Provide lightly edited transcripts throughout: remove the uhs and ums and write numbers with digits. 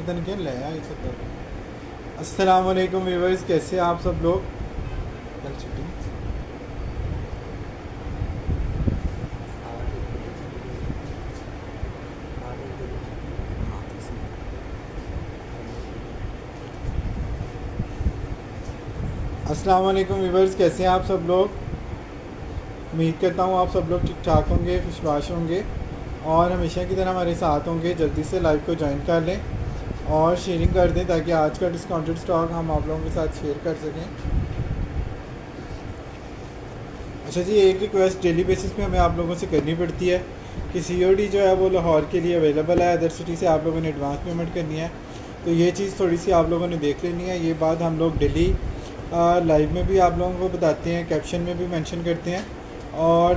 पता नहीं क्या लाया ये सब। अस्सलाम वालेकुम व्यूअर्स, कैसे हैं आप सब लोग। कल छुट्टी अस्सलाम वालेकुम व्यूअर्स, कैसे हैं आप सब लोग। उम्मीद करता हूँ आप सब लोग ठीक ठाक होंगे, खुशबाश होंगे और हमेशा की तरह हमारे साथ होंगे। जल्दी से लाइव को ज्वाइन कर लें और शेयरिंग कर दें ताकि आज का डिस्काउंटेड स्टॉक हम आप लोगों के साथ शेयर कर सकें। अच्छा जी, एक रिक्वेस्ट डेली बेसिस पे हमें आप लोगों से करनी पड़ती है कि सीओडी जो है वो लाहौर के लिए अवेलेबल है। अदर सिटी से आप लोगों ने एडवांस पेमेंट करनी है, तो ये चीज़ थोड़ी सी आप लोगों ने देख लेनी है। ये बात हम लोग डेली लाइव में भी आप लोगों को बताते हैं, कैप्शन में भी मेंशन करते हैं और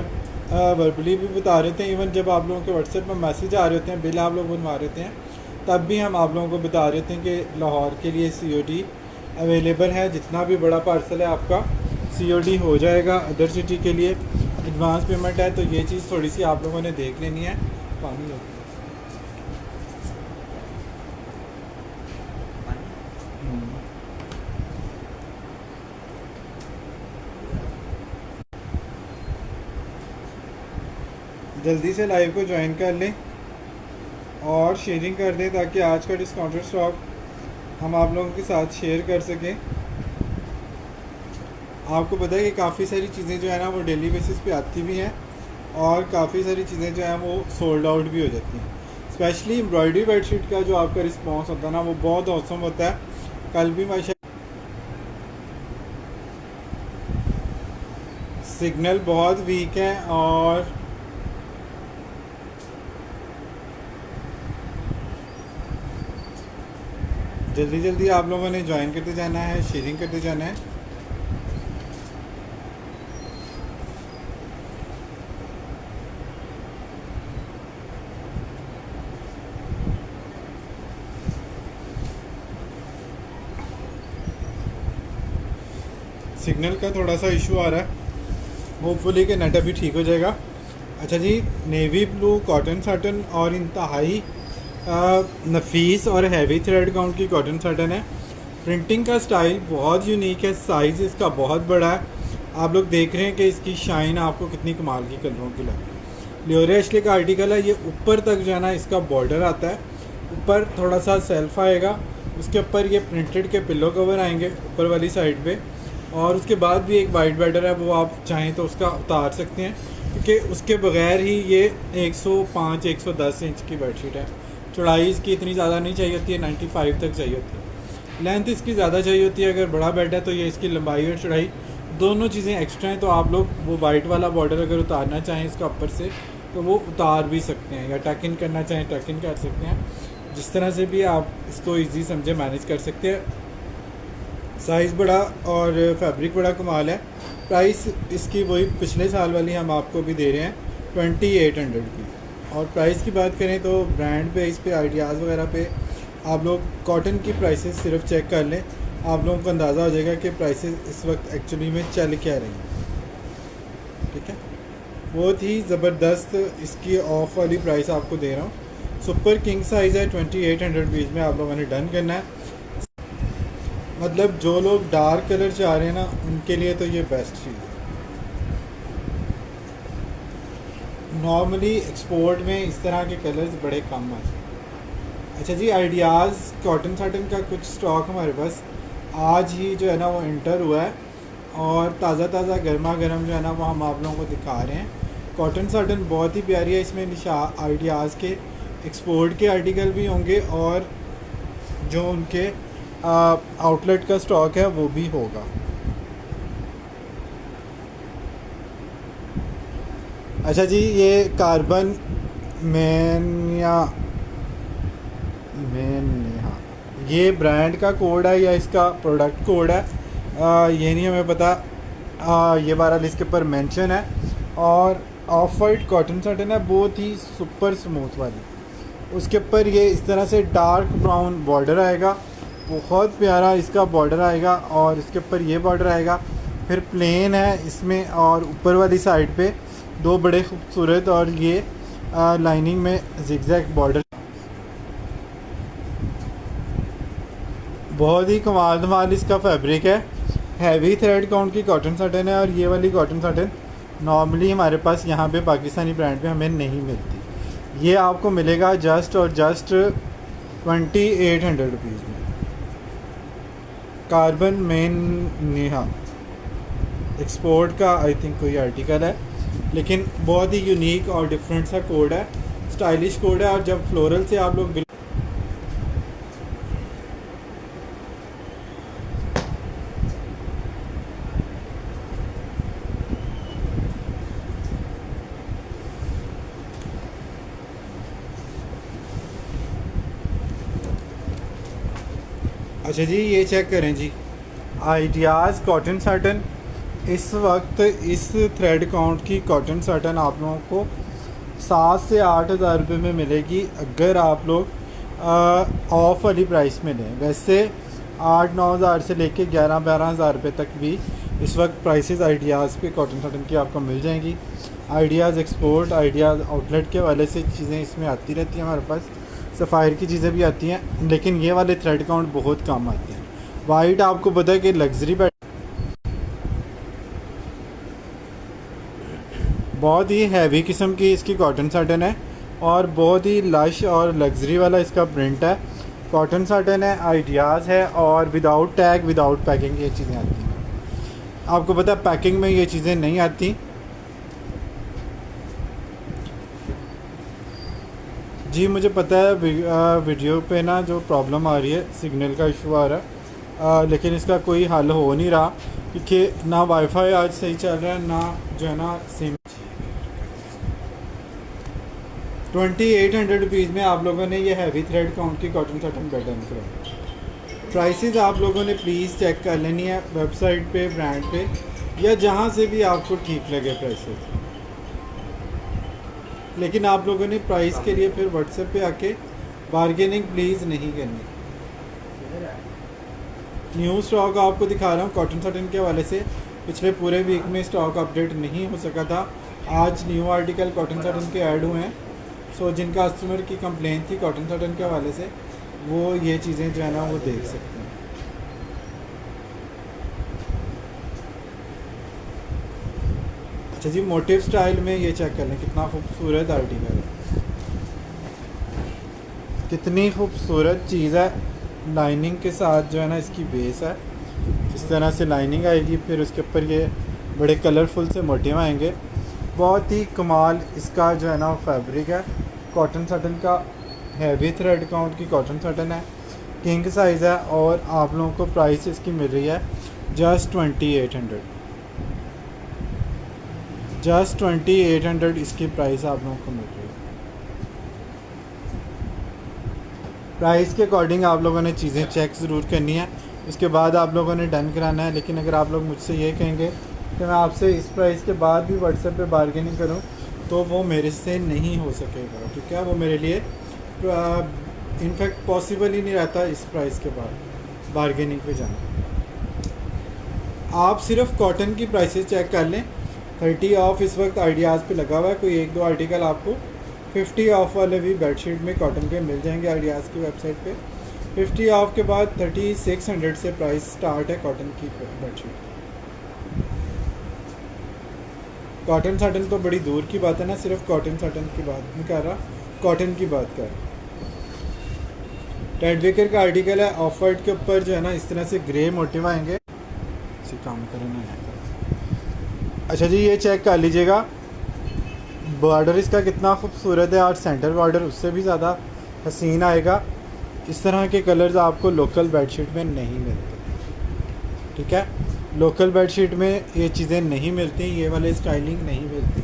वर्बली भी बता रहे थे। इवन जब आप लोगों के व्हाट्सएप में मैसेज आ रहे होते हैं, बिल आप लोग बनवा रहे हैं, तब भी हम आप लोगों को बता रहे थे कि लाहौर के लिए सीओडी अवेलेबल है। जितना भी बड़ा पार्सल है आपका सीओडी हो जाएगा। अदर सिटी के लिए एडवांस पेमेंट है, तो ये चीज़ थोड़ी सी आप लोगों ने देख लेनी है। पानी हो जल्दी से लाइव को ज्वाइन कर लें और शेयरिंग कर दें ताकि आज का डिस्काउंटेड स्टॉक हम आप लोगों के साथ शेयर कर सकें। आपको पता है कि काफ़ी सारी चीज़ें जो है ना वो डेली बेसिस पे आती भी हैं और काफ़ी सारी चीज़ें जो हैं वो सोल्ड आउट भी हो जाती हैं। स्पेशली एम्ब्रॉयडरी बेडशीट का जो आपका रिस्पॉन्स होता है ना वो बहुत औसम होता है। कल भी माशा सिग्नल बहुत वीक है और जल्दी जल्दी आप लोगों ने ज्वाइन करते जाना है, शेयरिंग करते जाना है। सिग्नल का थोड़ा सा इशू आ रहा है, होपफुली कि नेट अभी ठीक हो जाएगा। अच्छा जी, नेवी ब्लू कॉटन साटन और इंतहाई नफीस और हैवी थ्रेड काउंट की कॉटन साटन है। प्रिंटिंग का स्टाइल बहुत यूनिक है, साइज़ इसका बहुत बड़ा है। आप लोग देख रहे हैं कि इसकी शाइन आपको कितनी कमाल की कलरों की लगी। लियोरे एशले का आर्टिकल है। ये ऊपर तक जो है ना इसका बॉर्डर आता है, ऊपर थोड़ा सा सेल्फ आएगा, उसके ऊपर ये प्रिंटेड के पिलो कवर आएंगे ऊपर वाली साइड पे, और उसके बाद भी एक वाइट बॉर्डर है, वो आप चाहें तो उसका उतार सकते हैं क्योंकि उसके बगैर ही ये 105-110 इंच की बेडशीट है। चौड़ाई इसकी इतनी ज़्यादा नहीं चाहिए होती है, 95 तक चाहिए होती है। लेंथ इसकी ज़्यादा चाहिए होती है, अगर बड़ा बेड है तो ये इसकी लंबाई और चौड़ाई दोनों चीज़ें एक्स्ट्रा हैं। तो आप लोग वो वाइट वाला बॉर्डर अगर उतारना चाहें इसका ऊपर से तो वो उतार भी सकते हैं, या टक इन करना चाहें टक इन कर सकते हैं। जिस तरह से भी आप इसको ईजी समझे मैनेज कर सकते हैं। साइज़ बड़ा और फैब्रिक बड़ा कमाल है। प्राइस इसकी वही पिछले साल वाली हम आपको भी दे रहे हैं 2800 की। और प्राइस की बात करें तो ब्रांड पे, इस पे आइडियाज़ वगैरह पे आप लोग कॉटन की प्राइसेस सिर्फ चेक कर लें, आप लोगों को अंदाज़ा हो जाएगा कि प्राइसेस इस वक्त एक्चुअली में चल क्या रही हैं। ठीक है, बहुत ही ज़बरदस्त इसकी ऑफ वाली प्राइस आपको दे रहा हूँ। सुपर किंग साइज़ है, 2800 रुपीज़ में आप लोगों ने डन करना है। मतलब जो लोग डार्क कलर चाह रहे हैं ना उनके लिए तो ये बेस्ट चीज़ है। नॉर्मली एक्सपोर्ट में इस तरह के कलर्स बड़े कम आते हैं। अच्छा जी, आइडियाज़ कॉटन साटन का कुछ स्टॉक हमारे पास आज ही जो है ना वो इंटर हुआ है और ताज़ा ताज़ा गर्मा गर्म जो है ना वो हम आप लोगों को दिखा रहे हैं। कॉटन साटन बहुत ही प्यारी है। इसमें आइडियाज़ के एक्सपोर्ट के आर्टिकल भी होंगे और जो उनके आउटलेट का स्टॉक है वो भी होगा। अच्छा जी, ये कार्बन हाँ, ये ब्रांड का कोड है या इसका प्रोडक्ट कोड है, ये नहीं हमें पता। ये 12 लिस्ट के ऊपर मेंशन है और ऑफ वाइट कॉटन साटन है, बहुत ही सुपर स्मूथ वाली। उसके ऊपर ये इस तरह से डार्क ब्राउन बॉर्डर आएगा, बहुत प्यारा इसका बॉर्डर आएगा और इसके ऊपर ये बॉर्डर आएगा। फिर प्लेन है इसमें और ऊपर वाली साइड पे दो बड़े खूबसूरत और ये लाइनिंग में जिगजैग बॉर्डर। बहुत ही कमाल धमाल इसका फैब्रिक है। हैवी थ्रेड काउंट की कॉटन साटन है और ये वाली कॉटन साटन नॉर्मली हमारे पास यहाँ पे पाकिस्तानी ब्रांड पे हमें नहीं मिलती। ये आपको मिलेगा जस्ट और जस्ट 2800 रुपीज़ में। कार्बन मेन नेहा एक्सपोर्ट का आई थिंक कोई आर्टिकल है, लेकिन बहुत ही यूनिक और डिफरेंट सा कोड है, स्टाइलिश कोड है। और जब फ्लोरल से आप लोग अच्छा जी ये चेक करें जी, आइडियाज़ कॉटन साटन इस वक्त इस थ्रेड काउंट की कॉटन साटन आप लोगों को 7 से 8 हज़ार रुपये में मिलेगी अगर आप लोग ऑफ वाली प्राइस में लें। वैसे 8-9 हज़ार से लेके 11-12 हज़ार रुपये तक भी इस वक्त प्राइसेस आइडियाज़ पे कॉटन साटन की आपको मिल जाएंगी। आइडियाज़ एक्सपोर्ट, आइडियाज़ आउटलेट के वाले से चीज़ें इसमें आती रहती हैं, हमारे पास सफ़ायर की चीज़ें भी आती हैं, लेकिन ये वाले थ्रेड काउंट बहुत कम आते हैं। वाइट आपको पता है कि लग्जरी बहुत ही हैवी किस्म की इसकी कॉटन साटन है और बहुत ही लश और लग्जरी वाला इसका प्रिंट है। कॉटन साटन है, आइडियाज़ है और विदाउट टैग विदाउट पैकिंग ये चीज़ें आती हैं। आपको पता है पैकिंग में ये चीज़ें नहीं आती। जी मुझे पता है वीडियो पे ना जो प्रॉब्लम आ रही है, सिग्नल का इशू आ रहा है, लेकिन इसका कोई हल हो नहीं रहा क्योंकि ना वाईफाई आज सही चल रहा है ना जो है ना सिम। 2800 रुपीज़ में आप लोगों ने ये हैवी थ्रेड काउंट की कॉटन साटन पैटर्न करा। प्राइसेस आप लोगों ने प्लीज़ चेक कर लेनी है वेबसाइट पे, ब्रांड पे, या जहाँ से भी आपको ठीक लगे प्राइसेस। लेकिन आप लोगों ने प्राइस के लिए फिर व्हाट्सएप पे आके बार्गेनिंग प्लीज़ नहीं करनी। न्यू स्टॉक आपको दिखा रहा हूँ कॉटन साटन के हवाले से। पिछले पूरे वीक में स्टॉक अपडेट नहीं हो सका था, आज न्यू आर्टिकल कॉटन साटन के ऐड हुए हैं। सो जिनका कस्टमर की कंप्लेंट थी कॉटन साटन के हवाले से, वो ये चीज़ें जो है ना वो देख सकते हैं। अच्छा जी मोटिव स्टाइल में ये चेक कर लें, कितना खूबसूरत आर्टिकल है, कितनी खूबसूरत चीज़ है। लाइनिंग के साथ जो है ना इसकी बेस है, इस तरह से लाइनिंग आएगी, फिर उसके ऊपर ये बड़े कलरफुल से मोटिव आएंगे। बहुत ही कमाल इसका जो है ना फैब्रिक है। कॉटन साटन का हैवी थ्रेड काउंट की कॉटन साटन है, किंग साइज़ है और आप लोगों को प्राइस इसकी मिल रही है जस्ट 2800। जस्ट 2800 इसकी प्राइस आप लोगों को मिल रही है। प्राइस के अकॉर्डिंग आप लोगों ने चीज़ें चेक ज़रूर करनी है, उसके बाद आप लोगों ने डन कराना है। लेकिन अगर आप लोग मुझसे ये कहेंगे कि मैं आपसे इस प्राइस के बाद भी व्हाट्सएप पे बार्गेनिंग करूं, तो वो मेरे से नहीं हो सकेगा, ठीक है। वो मेरे लिए इनफैक्ट पॉसिबल ही नहीं रहता इस प्राइस के बाद बार्गेनिंग पे जाना। आप सिर्फ कॉटन की प्राइसेस चेक कर लें। 30 ऑफ इस वक्त आइडियाज़ पे लगा हुआ है, कोई 1-2 आर्टिकल आपको 50 ऑफ वाले भी बेडशीट में कॉटन के मिल जाएंगे आइडियाज़ की वेबसाइट पे। 50 ऑफ के बाद 3600 से प्राइस स्टार्ट है कॉटन की बेडशीट। कॉटन साटन तो बड़ी दूर की बात है ना, सिर्फ कॉटन साटन की बात नहीं कर रहा, कॉटन की बात कर रहा। टेड बेकर का आर्टिकल है, ऑफ वाइट के ऊपर जो है ना इस तरह से ग्रे मोटिव आएंगे। इसी काम करना है। अच्छा जी ये चेक कर लीजिएगा, बॉर्डर इसका कितना खूबसूरत है और सेंटर बॉर्डर उससे भी ज़्यादा हसीन आएगा। इस तरह के कलर्स आपको लोकल बेडशीट में नहीं मिलते, ठीक है। लोकल बेडशीट में ये चीज़ें नहीं मिलती, ये वाले स्टाइलिंग नहीं मिलती।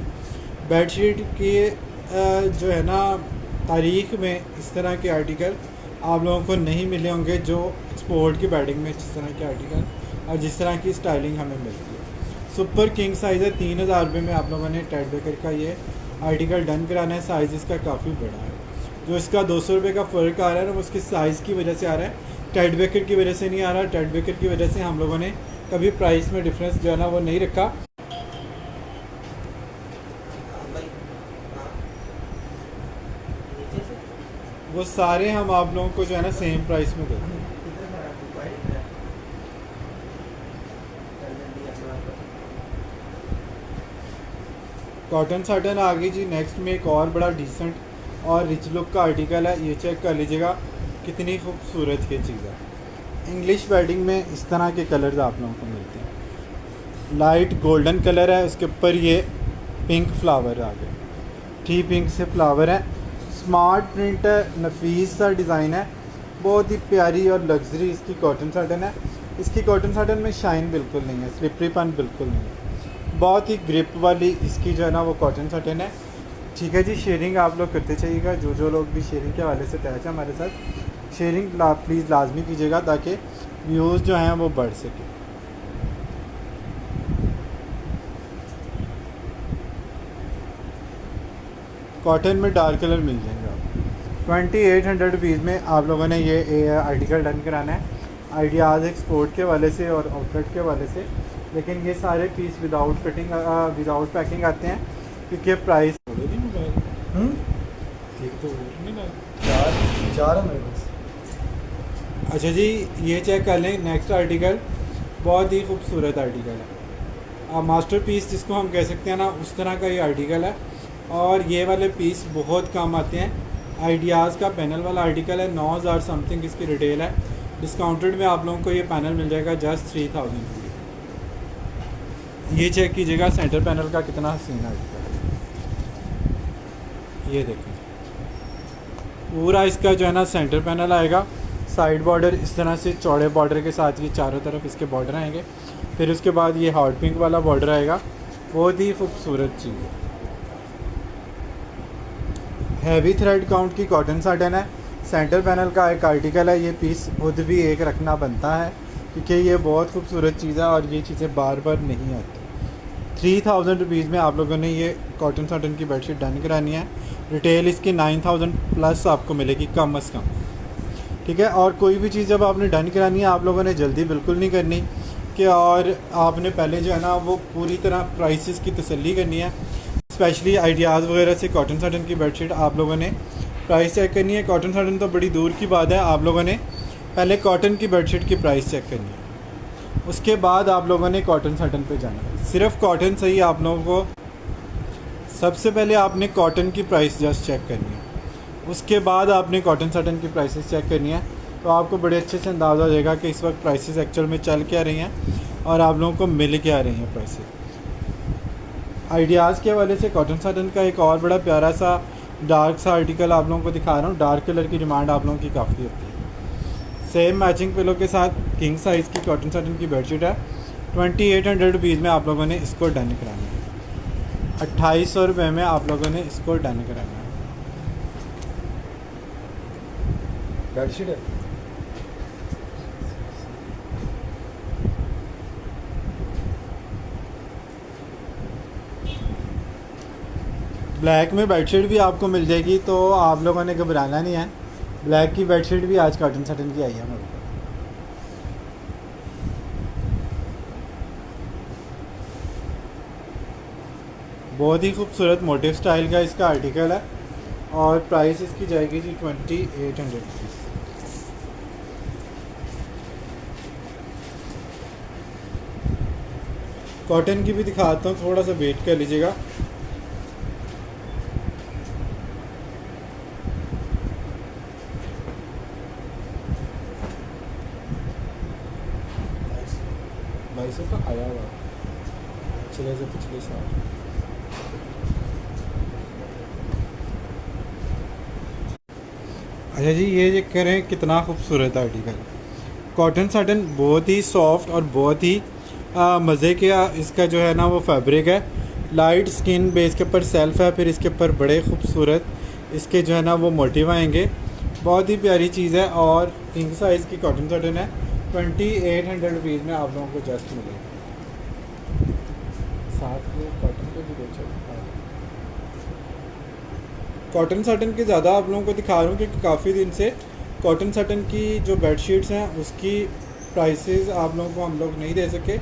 बेडशीट की जो है ना तारीख में इस तरह के आर्टिकल आप लोगों को नहीं मिले होंगे, जो एक्सपोर्ट की बेडिंग में जिस तरह के आर्टिकल और जिस तरह की स्टाइलिंग हमें मिलती है। सुपर किंग साइज़ है, 3000 रुपये में आप लोगों ने टेड बेकर का ये आर्टिकल डन कराना है। साइज़ इसका काफ़ी बड़ा है, जो इसका 200 रुपये का फ़र्क आ रहा है ना वो उसकी साइज़ की वजह से आ रहा है, टेड बेकर की वजह से नहीं आ रहा। टेड बेकर की वजह से हम लोगों ने कभी प्राइस में डिफरेंस जो है ना वो नहीं रखा। वो सारे हम आप लोगों को जो है ना सेम प्राइस में देते हैं। कॉटन साटन आ गई जी। नेक्स्ट में एक और बड़ा डिसेंट और रिच लुक का आर्टिकल है। ये चेक कर लीजिएगा कितनी खूबसूरत ये चीज़ है। इंग्लिश वेडिंग में इस तरह के कलर्स आप लोगों को मिलते हैं। लाइट गोल्डन कलर है, उसके ऊपर ये पिंक फ्लावर आ गए, टी पिंक से फ्लावर है। स्मार्ट प्रिंट है, नफीस सा डिज़ाइन है, बहुत ही प्यारी और लग्जरी इसकी कॉटन साटन है। इसकी कॉटन साटन में शाइन बिल्कुल नहीं है, स्लिपरीपन बिल्कुल नहीं है, बहुत ही ग्रिप वाली इसकी जो है ना वो कॉटन साटन है। ठीक है जी, शेयरिंग आप लोग करते चाहिएगा। जो लोग भी शेयरिंग के हवाले से अटैच है हमारे साथ, शेयरिंग प्लीज़ लाजमी कीजिएगा ताकि व्यूज़ जो हैं वो बढ़ सके। कॉटन में डार्क कलर मिल जाएंगे आपको। 2800 रुपीज़ में आप लोगों ने ये आर्टिकल डन कराना है आइडियाज़ एक्सपोर्ट के वाले से और आउटलेट के वाले से। लेकिन ये सारे piece without cutting without packing आते हैं क्योंकि प्राइस एक तो चार है मेरे पास। अच्छा जी, ये चेक कर लें। नेक्स्ट आर्टिकल बहुत ही खूबसूरत आर्टिकल है, मास्टरपीस जिसको हम कह सकते हैं ना, उस तरह का ये आर्टिकल है। और ये वाले पीस बहुत काम आते हैं। आइडियाज़ का पैनल वाला आर्टिकल है, 9000 समथिंग इसकी रिटेल है। डिस्काउंटेड में आप लोगों को ये पैनल मिल जाएगा जस्ट 3000 रुपये। ये चेक कीजिएगा सेंटर पैनल का कितना हसीन आर्टिकल है। ये देखें, पूरा इसका जो है ना सेंटर पैनल आएगा। साइड बॉर्डर इस तरह से चौड़े बॉर्डर के साथ ये चारों तरफ इसके बॉर्डर आएंगे। फिर उसके बाद ये हॉट पिंक वाला बॉर्डर आएगा, बहुत ही खूबसूरत चीज़ है। हैवी थ्रेड काउंट की कॉटन साटन है, सेंटर पैनल का एक आर्टिकल है। ये पीस खुद भी एक रखना बनता है क्योंकि ये बहुत खूबसूरत चीज़ है और ये चीज़ें बार बार नहीं आती। 3000 रुपीज़ में आप लोगों ने ये कॉटन साटन की बेडशीट डन करानी है। रिटेल इसकी 9000 प्लस आपको मिलेगी कम अज़ कम। ठीक है, और कोई भी चीज़ जब आपने डन करानी है आप लोगों ने जल्दी बिल्कुल नहीं करनी कि और आपने पहले जो है ना वो पूरी तरह प्राइसेस की तसल्ली करनी है। स्पेशली आइडियाज़ वगैरह से कॉटन साटन की बेडशीट आप लोगों ने प्राइस चेक करनी है। कॉटन साटन तो बड़ी दूर की बात है, आप लोगों ने पहले कॉटन की बेडशीट की प्राइस चेक करनी है, उसके बाद आप लोगों ने कॉटन साटन पे जाना है। सिर्फ कॉटन से ही आप लोगों को सबसे पहले आपने कॉटन की प्राइस जस्ट चेक करनी है, उसके बाद आपने कॉटन साटन की प्राइसेस चेक करनी है। तो आपको बड़े अच्छे से अंदाज़ा हो जाएगा कि इस वक्त प्राइसेस एक्चुअल में चल क्या रही हैं और आप लोगों को मिल क्या रही हैं प्राइसेस। आइडियाज़ के हवाले से कॉटन साटन का एक और बड़ा प्यारा सा डार्क सा आर्टिकल आप लोगों को दिखा रहा हूँ। डार्क कलर की डिमांड आप लोगों की काफ़ी होती है। सेम मैचिंग पिलो के साथ किंग साइज़ की कॉटन साटन की बेडशीट है। 2800 रुपीज़ में आप लोगों ने इसको डन कराना है। 2800 रुपये में आप लोगों ने इसको डन कराना है। बेडशीट है। ब्लैक में बेडशीट भी आपको मिल जाएगी, तो आप लोगों ने घबराना नहीं है। ब्लैक की बेडशीट भी आज कॉटन साटन की आई है हमारे पास। बहुत ही खूबसूरत मोटिव स्टाइल का इसका आर्टिकल है और प्राइस इसकी जाएगी जी 2800 रुपीज़। कॉटन की भी दिखाता हूँ, थोड़ा सा वेट कर लीजिएगा। का आया हुआ पिछले से पिछले साल। अच्छा जी, ये चेक करें कितना खूबसूरत आर्टिकल। कॉटन साटन बहुत ही सॉफ्ट और बहुत ही मज़े के इसका जो है ना वो फैब्रिक है। लाइट स्किन बेस के ऊपर सेल्फ है, फिर इसके ऊपर बड़े खूबसूरत इसके जो है ना वो मोटिव आएंगे। बहुत ही प्यारी चीज़ है और किंग साइज़ की कॉटन साटन है। 2800 रुपीज़ में आप लोगों को जस्ट मिलेगा। साथ में कॉटन के भी बेचो। कॉटन साटन के ज़्यादा आप लोगों को दिखा रहा हूँ क्योंकि काफ़ी दिन से कॉटन साटन की जो बेडशीट्स हैं उसकी प्राइसेस आप लोगों को हम लोग नहीं दे सके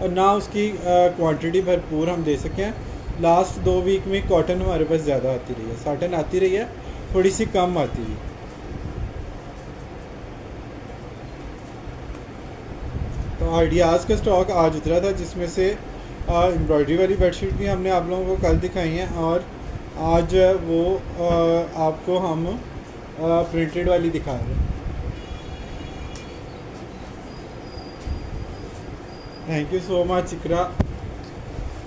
और ना उसकी क्वांटिटी भरपूर हम दे सकें। लास्ट 2 वीक में कॉटन हमारे पास ज़्यादा आती रही है, साटन आती रही है, थोड़ी सी कम आती है। तो आइडियाज़ का स्टॉक आज उतरा था जिसमें से एम्ब्रॉयडरी वाली बेडशीट भी हमने आप लोगों को कल दिखाई हैं, और आज जो है वो आपको हम प्रिंटेड वाली दिखा रहे हैं। थैंक यू सो मच इकरा।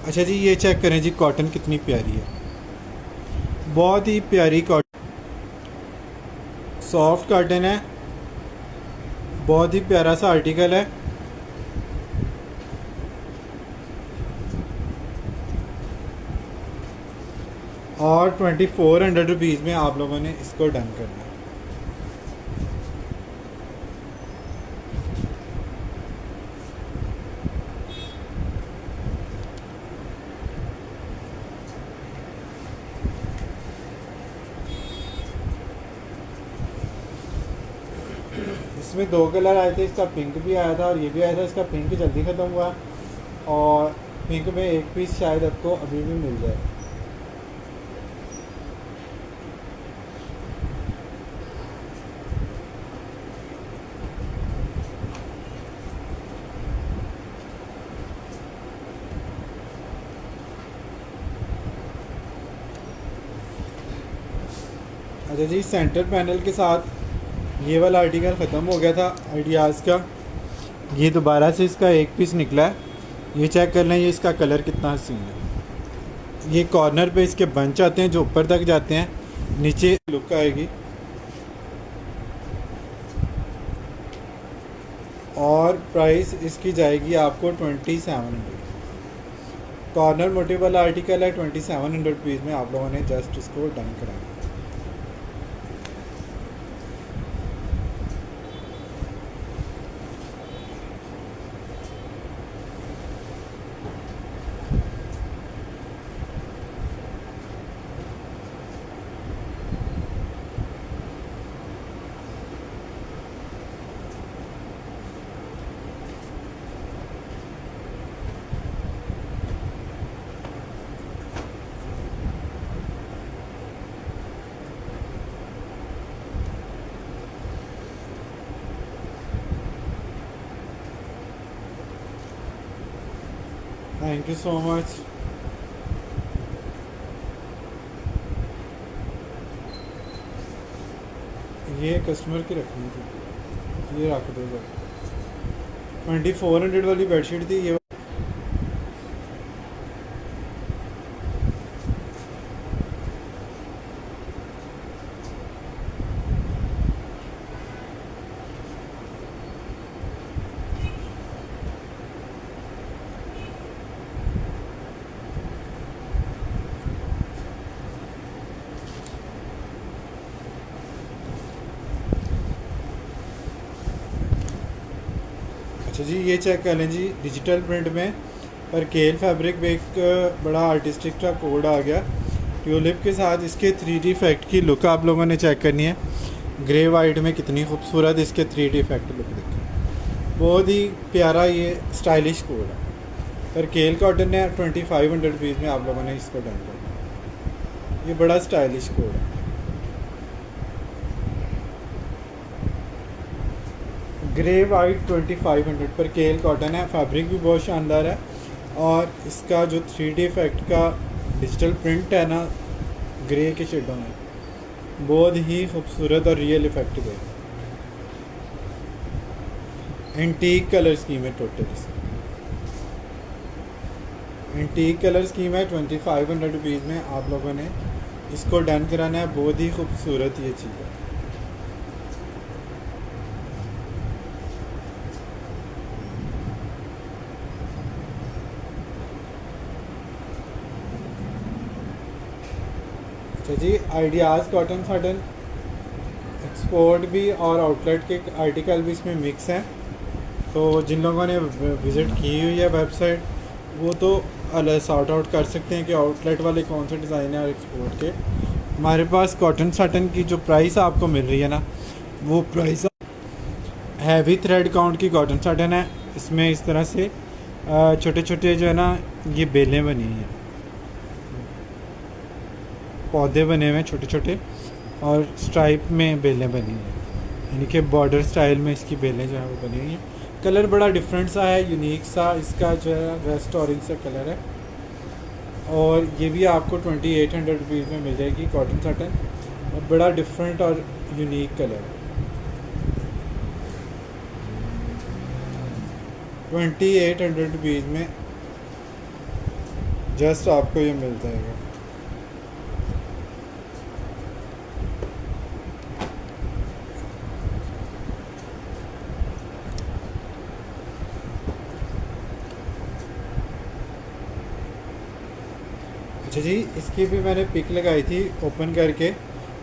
अच्छा जी, ये चेक करें जी, कॉटन कितनी प्यारी है, बहुत ही प्यारी कॉटन, सॉफ्ट कॉटन है, बहुत ही प्यारा सा आर्टिकल है। और 2400 रुपीज़ में आप लोगों ने इसको डन करना है। इसमें 2 कलर आए थे, इसका पिंक भी आया था और ये भी आया था। इसका पिंक जल्दी ख़त्म हुआ, और पिंक में एक पीस शायद आपको अभी भी मिल जाए। अच्छा जी, सेंटर पैनल के साथ ये वाला आर्टिकल ख़त्म हो गया था आइडियाज़ का। ये दोबारा से इसका एक पीस निकला है, ये चेक कर लें, ये इसका कलर कितना हसीन है। ये कॉर्नर पे इसके बंच आते हैं जो ऊपर तक जाते हैं, नीचे लुक आएगी। और प्राइस इसकी जाएगी आपको 2700। कॉर्नर मोटिव वाला आर्टिकल है, 2700 रुपीज़ में आप लोगों ने जस्ट इसको डन कराना। Thank you so much. ये कस्टमर की रखनी थी, ये रख दो सर। 2400 वाली बेडशीट थी ये। अच्छा जी, ये चेक कर लें जी, डिजिटल प्रिंट में पर केल फैब्रिक में एक बड़ा आर्टिस्टिक का कोड आ गया ट्यूलिप के साथ। इसके 3D इफेक्ट की लुक आप लोगों ने चेक करनी है। ग्रे वाइट में कितनी खूबसूरत इसके 3D इफेक्ट लुक देखें, बहुत ही प्यारा ये स्टाइलिश कोड है। पर केल कॉटन है, 2500 रुपीज़ में आप लोगों ने इसको डन करना। ये बड़ा स्टाइलिश कोड है। ग्रे वाइट 2500 पर केल कॉटन है, फैब्रिक भी बहुत शानदार है। और इसका जो 3D इफेक्ट का डिजिटल प्रिंट है ना, ग्रे के शेडों में, बहुत ही खूबसूरत और रियल इफेक्ट दे। एंटीक कलर स्कीम है टोटल, एंटीक कलर स्कीम है। 2500 रुपीज़ में आप लोगों ने इसको डन कराना है। बहुत ही खूबसूरत ये चीज़ है। अच्छा जी, आइडियाज़ कॉटन साटन एक्सपोर्ट भी और आउटलेट के आर्टिकल भी इसमें मिक्स हैं। तो जिन लोगों ने विज़िट की हुई है वेबसाइट, वो तो अलग सॉर्ट आउट कर सकते हैं कि आउटलेट वाले कौन से डिज़ाइन है और एक्सपोर्ट के। हमारे पास कॉटन साटन की जो प्राइस आपको मिल रही है ना, वो प्राइस हैवी थ्रेड काउंट की कॉटन साटन है। इसमें इस तरह से छोटे छोटे जो है ना, ये बेलें बनी हुई हैं, पौधे बने हुए हैं छोटे छोटे, और स्ट्राइप में बेलें बनी हुई हैं, यानी कि बॉर्डर स्टाइल में इसकी बेलें जो है वो बनी हुई हैं। कलर बड़ा डिफरेंट सा है, यूनिक सा, इसका जो है वेस्ट ऑरेंज सा कलर है। और ये भी आपको 2800 रुपीज़ में मिल जाएगी कॉटन साटन, और बड़ा डिफरेंट और यूनिक कलर है। 2800 रुपीज़ में जस्ट आपको ये मिल जाएगा। अच्छा जी, इसकी भी मैंने पिक लगाई थी ओपन करके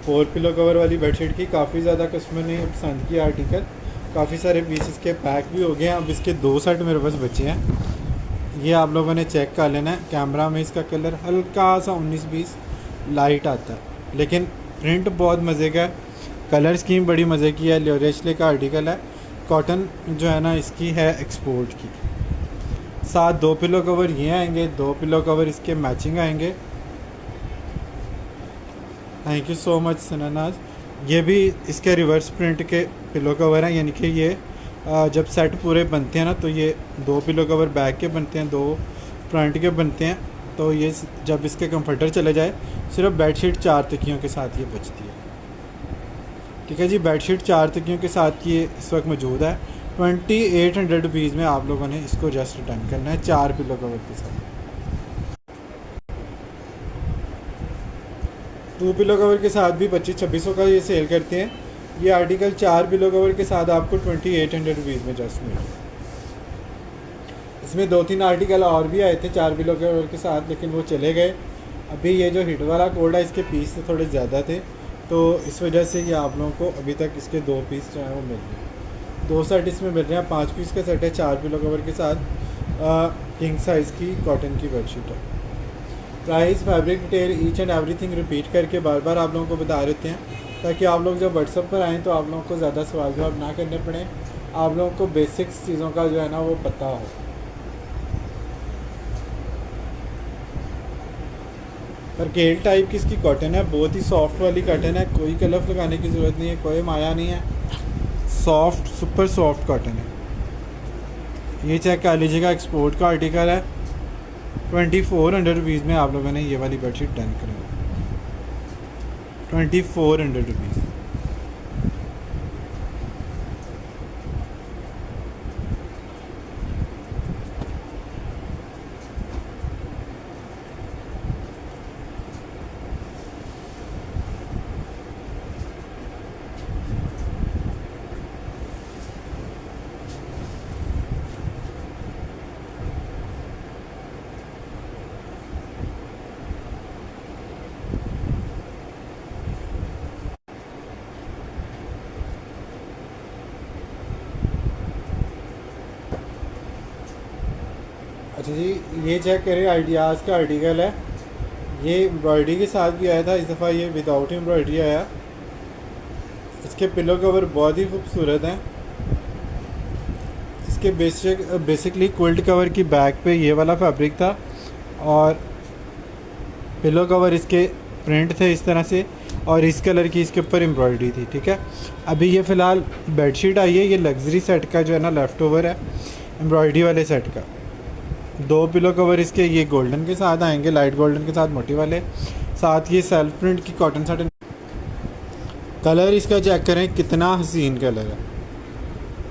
4 पिलो कवर वाली बेडशीट की। काफ़ी ज़्यादा कस्टमर ने पसंद किया आर्टिकल, काफ़ी सारे पीस इसके पैक भी हो गए हैं। अब इसके 2 सेट मेरे पास बचे हैं, ये आप लोगों ने चेक कर लेना है। कैमरा में इसका कलर हल्का सा 19-20 लाइट आता है, लेकिन प्रिंट बहुत मज़े का है, कलर स्कीम बड़ी मज़े की है। लियोरेशले का आर्टिकल है, कॉटन जो है ना इसकी है एक्सपोर्ट की। साथ 2 पिलो कवर ये आएंगे, 2 पिलो कवर इसके मैचिंग आएंगे। थैंक यू सो मच सनानाज। ये भी इसके रिवर्स प्रिंट के पिलो कवर हैं, यानी कि ये जब सेट पूरे बनते हैं ना, तो ये 2 पिलो कवर बैक के बनते हैं, 2 फ्रंट के बनते हैं। तो ये जब इसके कंफर्टर चले जाए, सिर्फ बेडशीट 4 तकियों के साथ ये बचती है। ठीक है जी, बेडशीट 4 तकियों के साथ ये इस वक्त मौजूद है। 2800 रुपीज़ में आप लोगों ने इसको जस्ट रिटर्न करना है 4 पिलो कवर के साथ। 2 पिलो कवर के साथ भी 2500-2600 का ये सेल करते हैं। ये आर्टिकल 4 पिलो कवर के साथ आपको 2800 रुपीज़ में जस्ट मिले। इसमें 2-3 आर्टिकल और भी आए थे 4 पिलो कवर के साथ, लेकिन वो चले गए। अभी ये जो हिट वाला कोड है, इसके पीस तो थोड़े ज़्यादा थे, तो इस वजह से ये आप लोगों को अभी तक इसके 2 पीस जो हैं वो मिल रहे हैं। 2 सेट इसमें मिल रहे हैं, 5 पीस का सेट है 4 पिलो कवर के साथ। किंग साइज़ की कॉटन की बेडशीट है। Price, fabric detail, each and everything repeat करके बार बार आप लोगों को बता देते हैं, ताकि आप लोग जब व्हाट्सअप पर आएँ तो आप लोगों को ज़्यादा सवाल जवाब ना करने पड़े, आप लोगों को बेसिक्स चीज़ों का जो है ना वो पता हो। पर गेल टाइप की इसकी कॉटन है, बहुत ही सॉफ्ट वाली कॉटन है, कोई कलफ लगाने की ज़रूरत नहीं है, कोई माया नहीं है, सॉफ्ट सुपर सॉफ्ट कॉटन है। ये चेक कर लीजिएगा, एक्सपोर्ट का आर्टिकल है। 2400 रुपीज़ में आप लोगों ने ये वाली बेडशीट डन करें। 2400 रुपीज़। अच्छा जी, ये चेक करें, आइडियाज़ का आर्टिकल है। ये एम्ब्रॉयडरी के साथ भी आया था, इस दफ़ा ये विदाउट एम्ब्रॉयडरी आया। इसके पिलो कवर बहुत ही खूबसूरत हैं। इसके बेसिकली क्विल्ट कवर की बैक पे ये वाला फैब्रिक था, और पिलो कवर इसके प्रिंट थे इस तरह से, और इस कलर की इसके ऊपर एम्ब्रॉयडरी थी। ठीक है, अभी ये फ़िलहाल बेडशीट आई है, ये लग्जरी सेट का जो है ना लेफ़्ट ओवर है एम्ब्रॉयडरी वाले सेट का। 2 पिलो कवर इसके ये गोल्डन के साथ आएंगे, लाइट गोल्डन के साथ मोटी वाले, साथ ये सेल्फ प्रिंट की कॉटन साटन। कलर इसका चेक करें, कितना हसीन कलर है,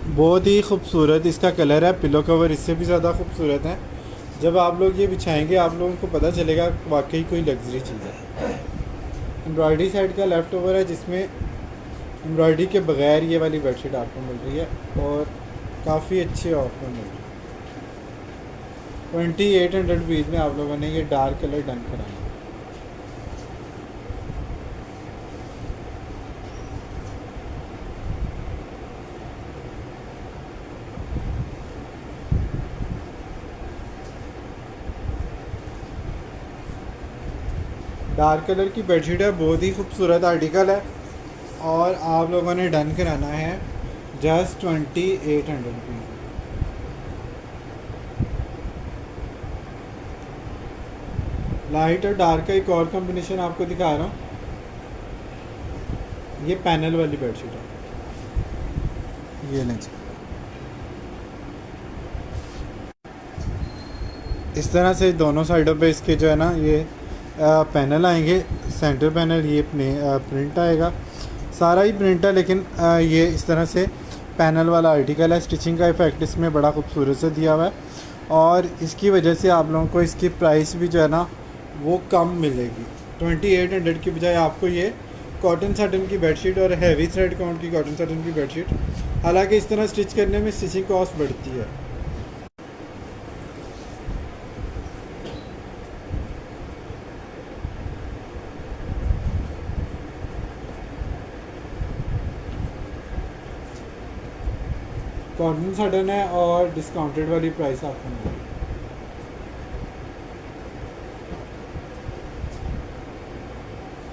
बहुत ही खूबसूरत इसका कलर है। पिलो कवर इससे भी ज़्यादा खूबसूरत है। जब आप लोग ये बिछाएंगे आप लोगों को पता चलेगा वाकई कोई लग्जरी चीज़ है। एम्ब्रॉयडरी साइड का लेफ़्ट ओवर है, जिसमें एम्ब्रॉयडरी के बगैर ये वाली बेडशीट आपको मिल रही है, और काफ़ी अच्छे ऑफ में मिल रही है। 2800 रुपीज़ में आप लोगों ने ये डार्क कलर डन कराना। डार्क कलर की बेडशीट है, बहुत ही खूबसूरत आर्टिकल है, और आप लोगों ने डन कराना है जस्ट 2800 रुपीज़। लाइट और डार्क का एक और कॉम्बिनेशन आपको दिखा रहा हूँ। ये पैनल वाली बेडशीट है, ये लें जी। इस तरह से दोनों साइडों पे इसके जो है ना ये पैनल आएंगे। सेंटर पैनल ये प्रिंट आएगा, सारा ही प्रिंट है, लेकिन ये इस तरह से पैनल वाला आर्टिकल है। स्टिचिंग का इफेक्ट इसमें बड़ा खूबसूरत से दिया हुआ है और इसकी वजह से आप लोगों को इसकी प्राइस भी जो है ना वो कम मिलेगी। 2800 की बजाय आपको ये कॉटन साटन की बेडशीट और हैवी थ्रेड काउंट की कॉटन साटन की बेडशीट, हालांकि इस तरह स्टिच करने में स्टिचिंग कॉस्ट बढ़ती है। कॉटन साटन है और डिस्काउंटेड वाली प्राइस आपको मिलेगी।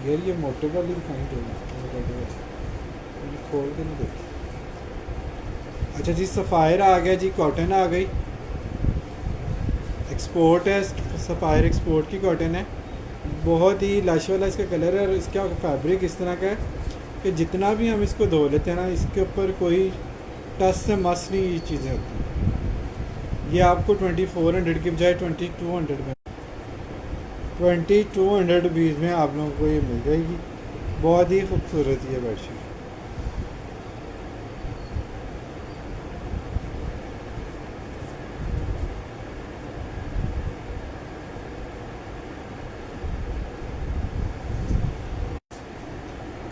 यार ये मोटे वाली दिखाई देगी, खोल के नहीं देखी। अच्छा जी, सफ़ायर आ गया जी, कॉटन आ गई, एक्सपोर्ट है, सफ़ायर एक्सपोर्ट की कॉटन है। बहुत ही लश वाला इसका कलर है और इसका फैब्रिक इस तरह का है कि जितना भी हम इसको धो लेते हैं ना, इसके ऊपर कोई टच से मस नहीं ये चीज़ें होती। ये आपको 2400 की बजाय 2200 में 2200 रुपीज़ में आप लोगों को ये मिल जाएगी। बहुत ही खूबसूरत ये बेडशीट।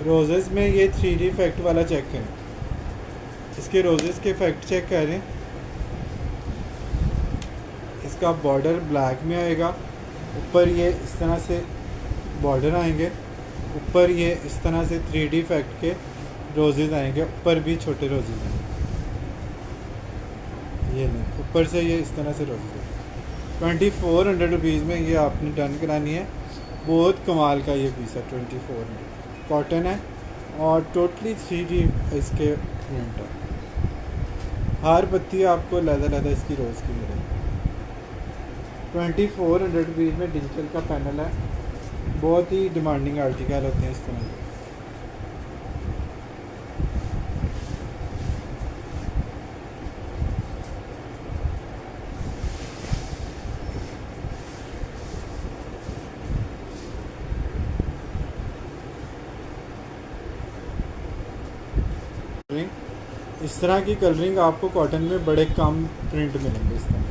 रोजेस में ये 3D इफेक्ट वाला चेक करें, इसके रोजेस के इफेक्ट चेक करें। इसका बॉर्डर ब्लैक में आएगा, ऊपर ये इस तरह से बॉर्डर आएंगे, ऊपर ये इस तरह से 3D इफेक्ट के रोजेस आएंगे, ऊपर भी छोटे रोजेस आएंगे। ये नहीं, ऊपर से ये इस तरह से रोजेस आएंगे। 2400 रुपीज़ में ये आपने डन करानी है। बहुत कमाल का ये पीस है। 2400 कॉटन है और टोटली 3D इसके प्रिंट है। हर पत्ती आपको लहदा इसकी रोज़ की मिलेगी। 2400 रुपीज़ में डिजिटल का पैनल है। बहुत ही डिमांडिंग आर्टिकल होते हैं इस तरह के। इस तरह की कलरिंग आपको कॉटन में बड़े कम प्रिंट मिलेंगे इस तरह।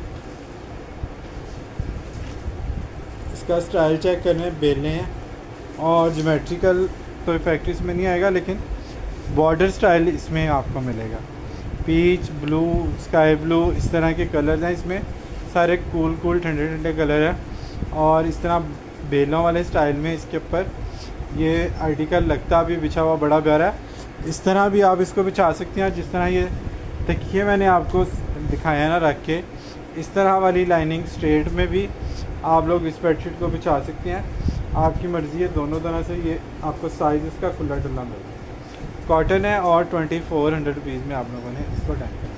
इसका स्टाइल चेक करने बेले हैं और ज्योमेट्रिकल तो इफेक्ट इसमें नहीं आएगा, लेकिन बॉर्डर स्टाइल इसमें आपको मिलेगा। पीच, ब्लू, स्काई ब्लू, इस तरह के कलर हैं इसमें, सारे कूल ठंडे ठंडे कलर हैं। और इस तरह बेलों वाले स्टाइल में इसके ऊपर ये आर्टिकल लगता भी बिछा हुआ बड़ा प्यारा है। इस तरह भी आप इसको बिछा सकते हैं, जिस तरह ये तकिए मैंने आपको दिखाया ना रख के, इस तरह वाली लाइनिंग स्ट्रेट में भी आप लोग इस बेडशीट को बिछा सकते हैं। आपकी मर्ज़ी है, दोनों तरह से ये आपको साइज़ इसका खुला डुल्ला मिलेगा। कॉटन है और 2400 रुपीज़ में आप लोगों ने इसको डन करना।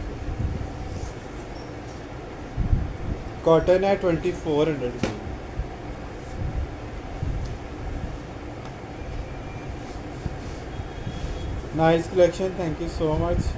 कॉटन है 2400 rupees. Nice collection, thank you so much.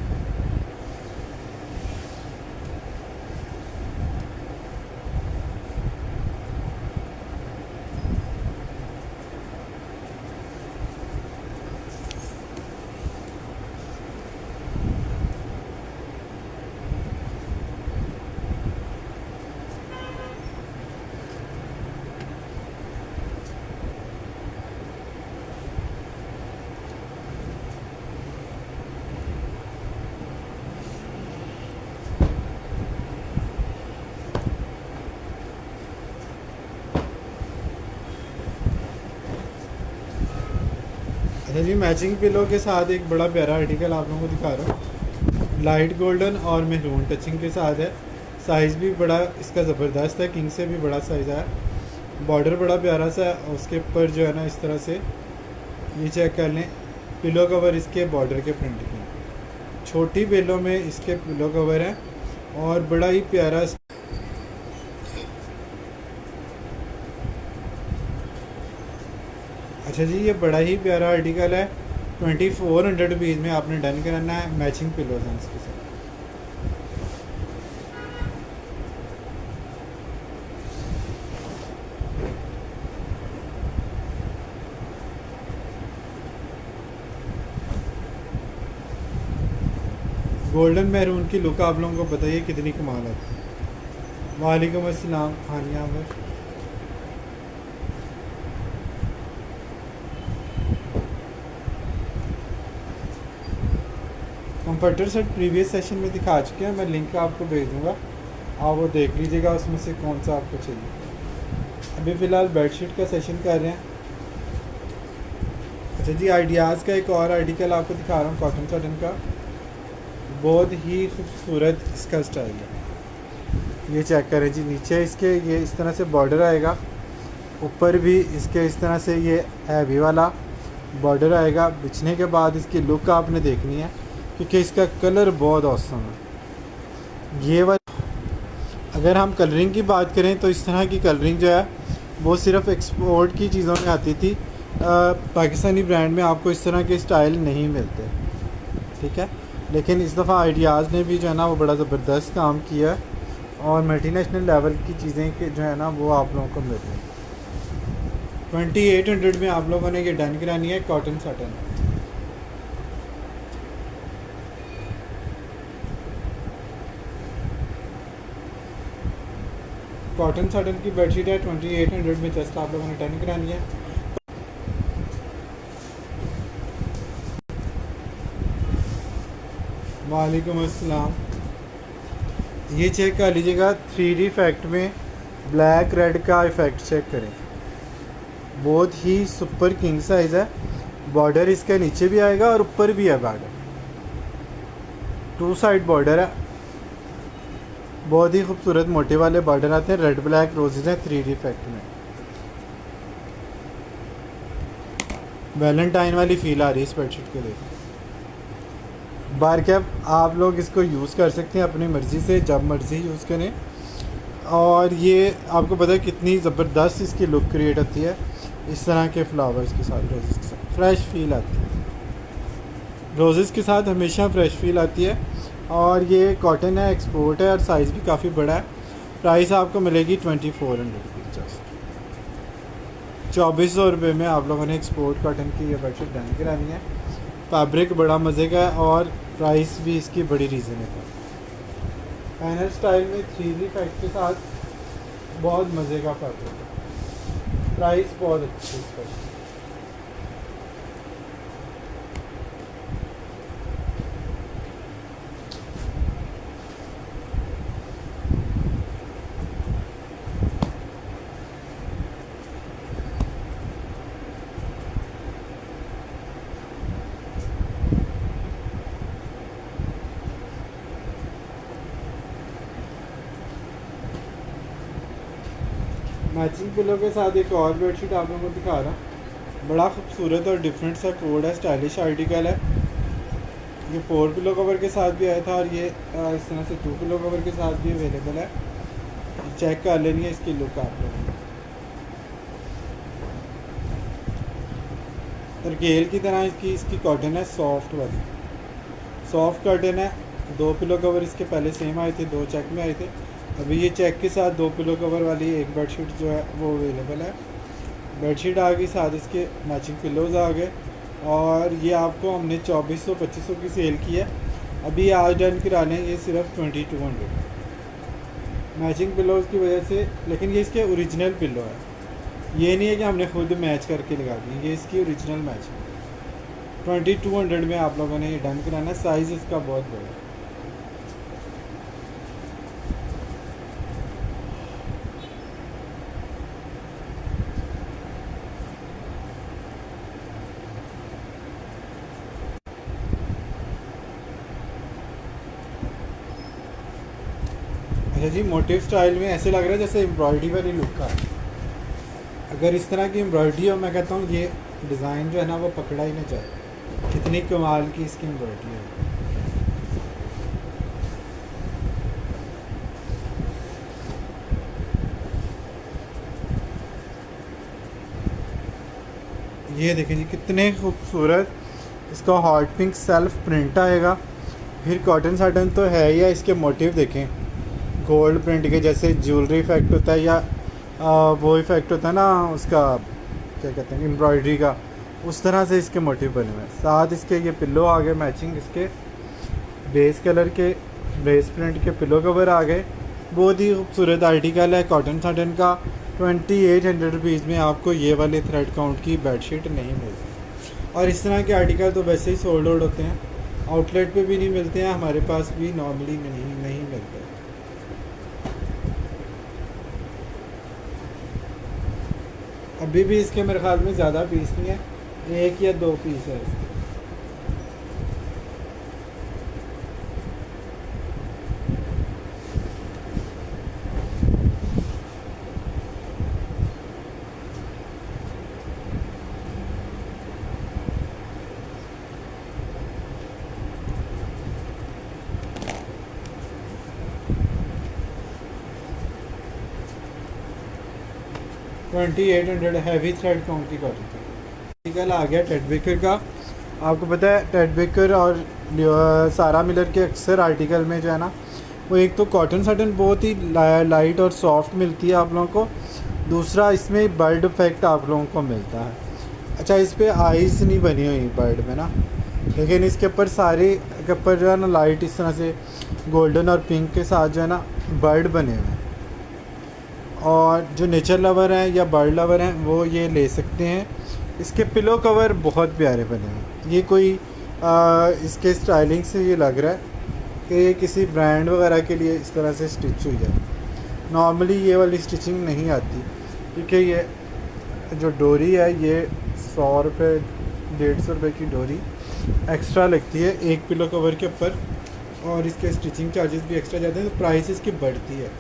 अच्छा जी, मैचिंग पिलो के साथ एक बड़ा प्यारा आर्टिकल आप लोगों को दिखा रहा हूँ। लाइट गोल्डन और मेहरून टचिंग के साथ है। साइज़ भी बड़ा इसका ज़बरदस्त है, किंग से भी बड़ा साइज़ है। बॉर्डर बड़ा प्यारा सा है और उसके ऊपर जो है ना इस तरह से ये चेक कर लें, पिलो कवर इसके बॉर्डर के प्रिंट के। छोटी बेलों में इसके पिलो कवर है और बड़ा ही प्यारा। अच्छा जी, ये बड़ा ही प्यारा आर्टिकल है। 2400 रुपीज़ में आपने डन कराना है। मैचिंग पिलोज हैं इसके साथ। गोल्डन मैरून की लुक आप लोगों को बताइए कितनी कमाल आती है। वालेकुम अस्सलाम Hania Aamir. Comforter set previous session में दिखा चुके हैं, मैं लिंक आपको भेज दूंगा, आप वो देख लीजिएगा उसमें से कौन सा आपको चाहिए। अभी फ़िलहाल बेडशीट का सेशन कर रहे हैं। अच्छा जी, आइडियाज़ का एक और आर्टिकल आपको दिखा रहा हूँ कॉटन कॉटन का, बहुत ही खूबसूरत इसका स्टाइल है। ये चेक करें जी, नीचे इसके ये इस तरह से बॉर्डर आएगा, ऊपर भी इसके इस तरह से ये हैवी वाला बॉर्डर आएगा। बिछने के बाद इसकी लुक आपने देखनी है क्योंकि इसका कलर बहुत औसम है। ये वाला अगर हम कलरिंग की बात करें तो इस तरह की कलरिंग जो है वो सिर्फ एक्सपोर्ट की चीज़ों में आती थी, पाकिस्तानी ब्रांड में आपको इस तरह के स्टाइल नहीं मिलते, ठीक है। लेकिन इस दफ़ा आइडियाज़ ने भी जो है ना वो बड़ा ज़बरदस्त काम किया है और मल्टीनेशनल लेवल की चीज़ें के जो है ना वो आप लोगों को मिल रही हैं। 2800 में आप लोगों ने ये डन करानी है कॉटन साटन। कॉटन साटन की बेडशीट है 2800 में, जस्ट आप लोगों ने डन करानी है। वालेकुम अस्सलाम। ये चेक कर लीजिएगा 3D इफेक्ट में ब्लैक रेड का इफ़ेक्ट चेक करें, बहुत ही सुपर किंग साइज़ है। बॉर्डर इसके नीचे भी आएगा और ऊपर भी है बॉर्डर, 2 साइड बॉर्डर है, बहुत ही खूबसूरत मोटे वाले बॉर्डर आते हैं। रेड ब्लैक रोजेज हैं 3D इफेक्ट में, वैलेंटाइन वाली फील आ रही है इस बेडशीट के लिए। बार कैप आप लोग इसको यूज़ कर सकते हैं अपनी मर्ज़ी से, जब मर्ज़ी यूज़ करें। और ये आपको पता है कितनी ज़बरदस्त इसकी लुक क्रिएट होती है इस तरह के फ्लावर्स के साथ, रोज़ेस के साथ फ्रेश फील आती है। रोज़ेस के साथ हमेशा फ्रेश फील आती है। और ये कॉटन है, एक्सपोर्ट है और साइज़ भी काफ़ी बड़ा है। प्राइस आपको मिलेगी 2400 रुपीज़, जस्ट 2400 रुपये में आप लोगों ने एक्सपोर्ट कॉटन की ये बेडशीट डन करानी है। फैब्रिक बड़ा मज़े का है और प्राइस भी इसकी बड़ी रीज़नेबल है। पैनल स्टाइल में 3D इफेक्ट के साथ बहुत मज़े का फैब्रिक है, प्राइस बहुत अच्छी है इसका। मैचिंग पिलो के साथ एक और बेडशीट आप लोगों को दिखा रहा हूँ, बड़ा खूबसूरत और डिफरेंट सा कोड है, स्टाइलिश आर्टिकल है। ये 4 पिलो कवर के साथ भी आया था और ये इस तरह से 2 पिलो कवर के साथ भी अवेलेबल है। चेक कर लेनी है इसकी लुक आप लोगों को, तरकेल की तरह इसकी कॉटन है, सॉफ्ट वाली सॉफ्ट कॉटन है। 2 पिलो कवर इसके पहले सेम आए थे, 2 चेक में आए थे। अभी ये चेक के साथ 2 पिलो कवर वाली एक बेडशीट जो है वो अवेलेबल है। बेडशीट आ गई, साथ इसके मैचिंग पिलोज़ आ गए और ये आपको हमने 2400-2500 की सेल की है। अभी आज डन कराने ये सिर्फ 2200 मैचिंग पिलोज़ की वजह से। लेकिन ये इसके ओरिजिनल पिलो है, ये नहीं है कि हमने खुद मैच करके लगा दी, ये इसकी ओरिजिनल मैचिंग। 2200 में आप लोगों ने ये डन कराना है। साइज़ इसका बहुत बड़ा है। अच्छा जी, मोटिव स्टाइल में ऐसे लग रहा है जैसे एम्ब्रॉयडरी वाली लुक का है। अगर इस तरह की एम्ब्रॉयडरी हो, मैं कहता हूँ ये डिज़ाइन जो है ना वो पकड़ा ही ना जाए, कितनी कमाल की इसकी एम्ब्रॉयडरी है। ये देखें जी कितने खूबसूरत इसका हॉट पिंक सेल्फ प्रिंट आएगा। फिर कॉटन साटन तो है ही है, इसके मोटिव देखें गोल्ड प्रिंट के जैसे ज्वेलरी इफेक्ट होता है या वो इफेक्ट होता है ना उसका क्या कहते हैं एम्ब्रॉयडरी का, उस तरह से इसके मोटिव बने हुए हैं। साथ इसके ये पिल्लो आ गए मैचिंग इसके, बेस कलर के बेस प्रिंट के पिलो कवर आ गए। बहुत ही खूबसूरत आर्टिकल है कॉटन साटन का। 2800 रुपीज़ में आपको ये वाले थ्रेड काउंट की बेडशीट नहीं मिलती। और इस तरह के आर्टिकल तो वैसे ही सोल्ड आउट होते हैं, आउटलेट पे भी नहीं मिलते हैं, हमारे पास भी नॉर्मली नहीं मिलते। अभी भी इसके मेरे ख्याल में ज़्यादा पीस नहीं है, 1 या 2 पीस है इसके। $2800 हैवी थ्रेड काउंट की कॉटन आर्टिकल आ गया टेड बेकर का। आपको पता है टेड बेकर और सारा मिलर के अक्सर आर्टिकल में जो है ना, वो एक तो कॉटन साटन बहुत ही लाइट और सॉफ्ट मिलती है आप लोगों को, दूसरा इसमें बर्ड इफेक्ट आप लोगों को मिलता है। अच्छा, इस पर आइज़ नहीं बनी हुई बर्ड में ना, लेकिन इसके ऊपर सारे के ऊपर जो है ना लाइट इस तरह से गोल्डन और पिंक के साथ जो है ना बर्ड बने हुए हैं। और जो नेचर लवर हैं या बर्ड लवर हैं वो ये ले सकते हैं। इसके पिलो कवर बहुत प्यारे बने हैं। ये कोई इसके स्टाइलिंग से ये लग रहा है कि ये किसी ब्रांड वगैरह के लिए इस तरह से स्टिच हुई है। नॉर्मली ये वाली स्टिचिंग नहीं आती, क्योंकि ये जो डोरी है ये 100 रुपये 150 रुपये की डोरी एक्स्ट्रा लगती है एक पिलो कवर के ऊपर, और इसके स्टिचिंग चार्जेस भी एक्स्ट्रा जाते हैं, तो प्राइस इसकी बढ़ती है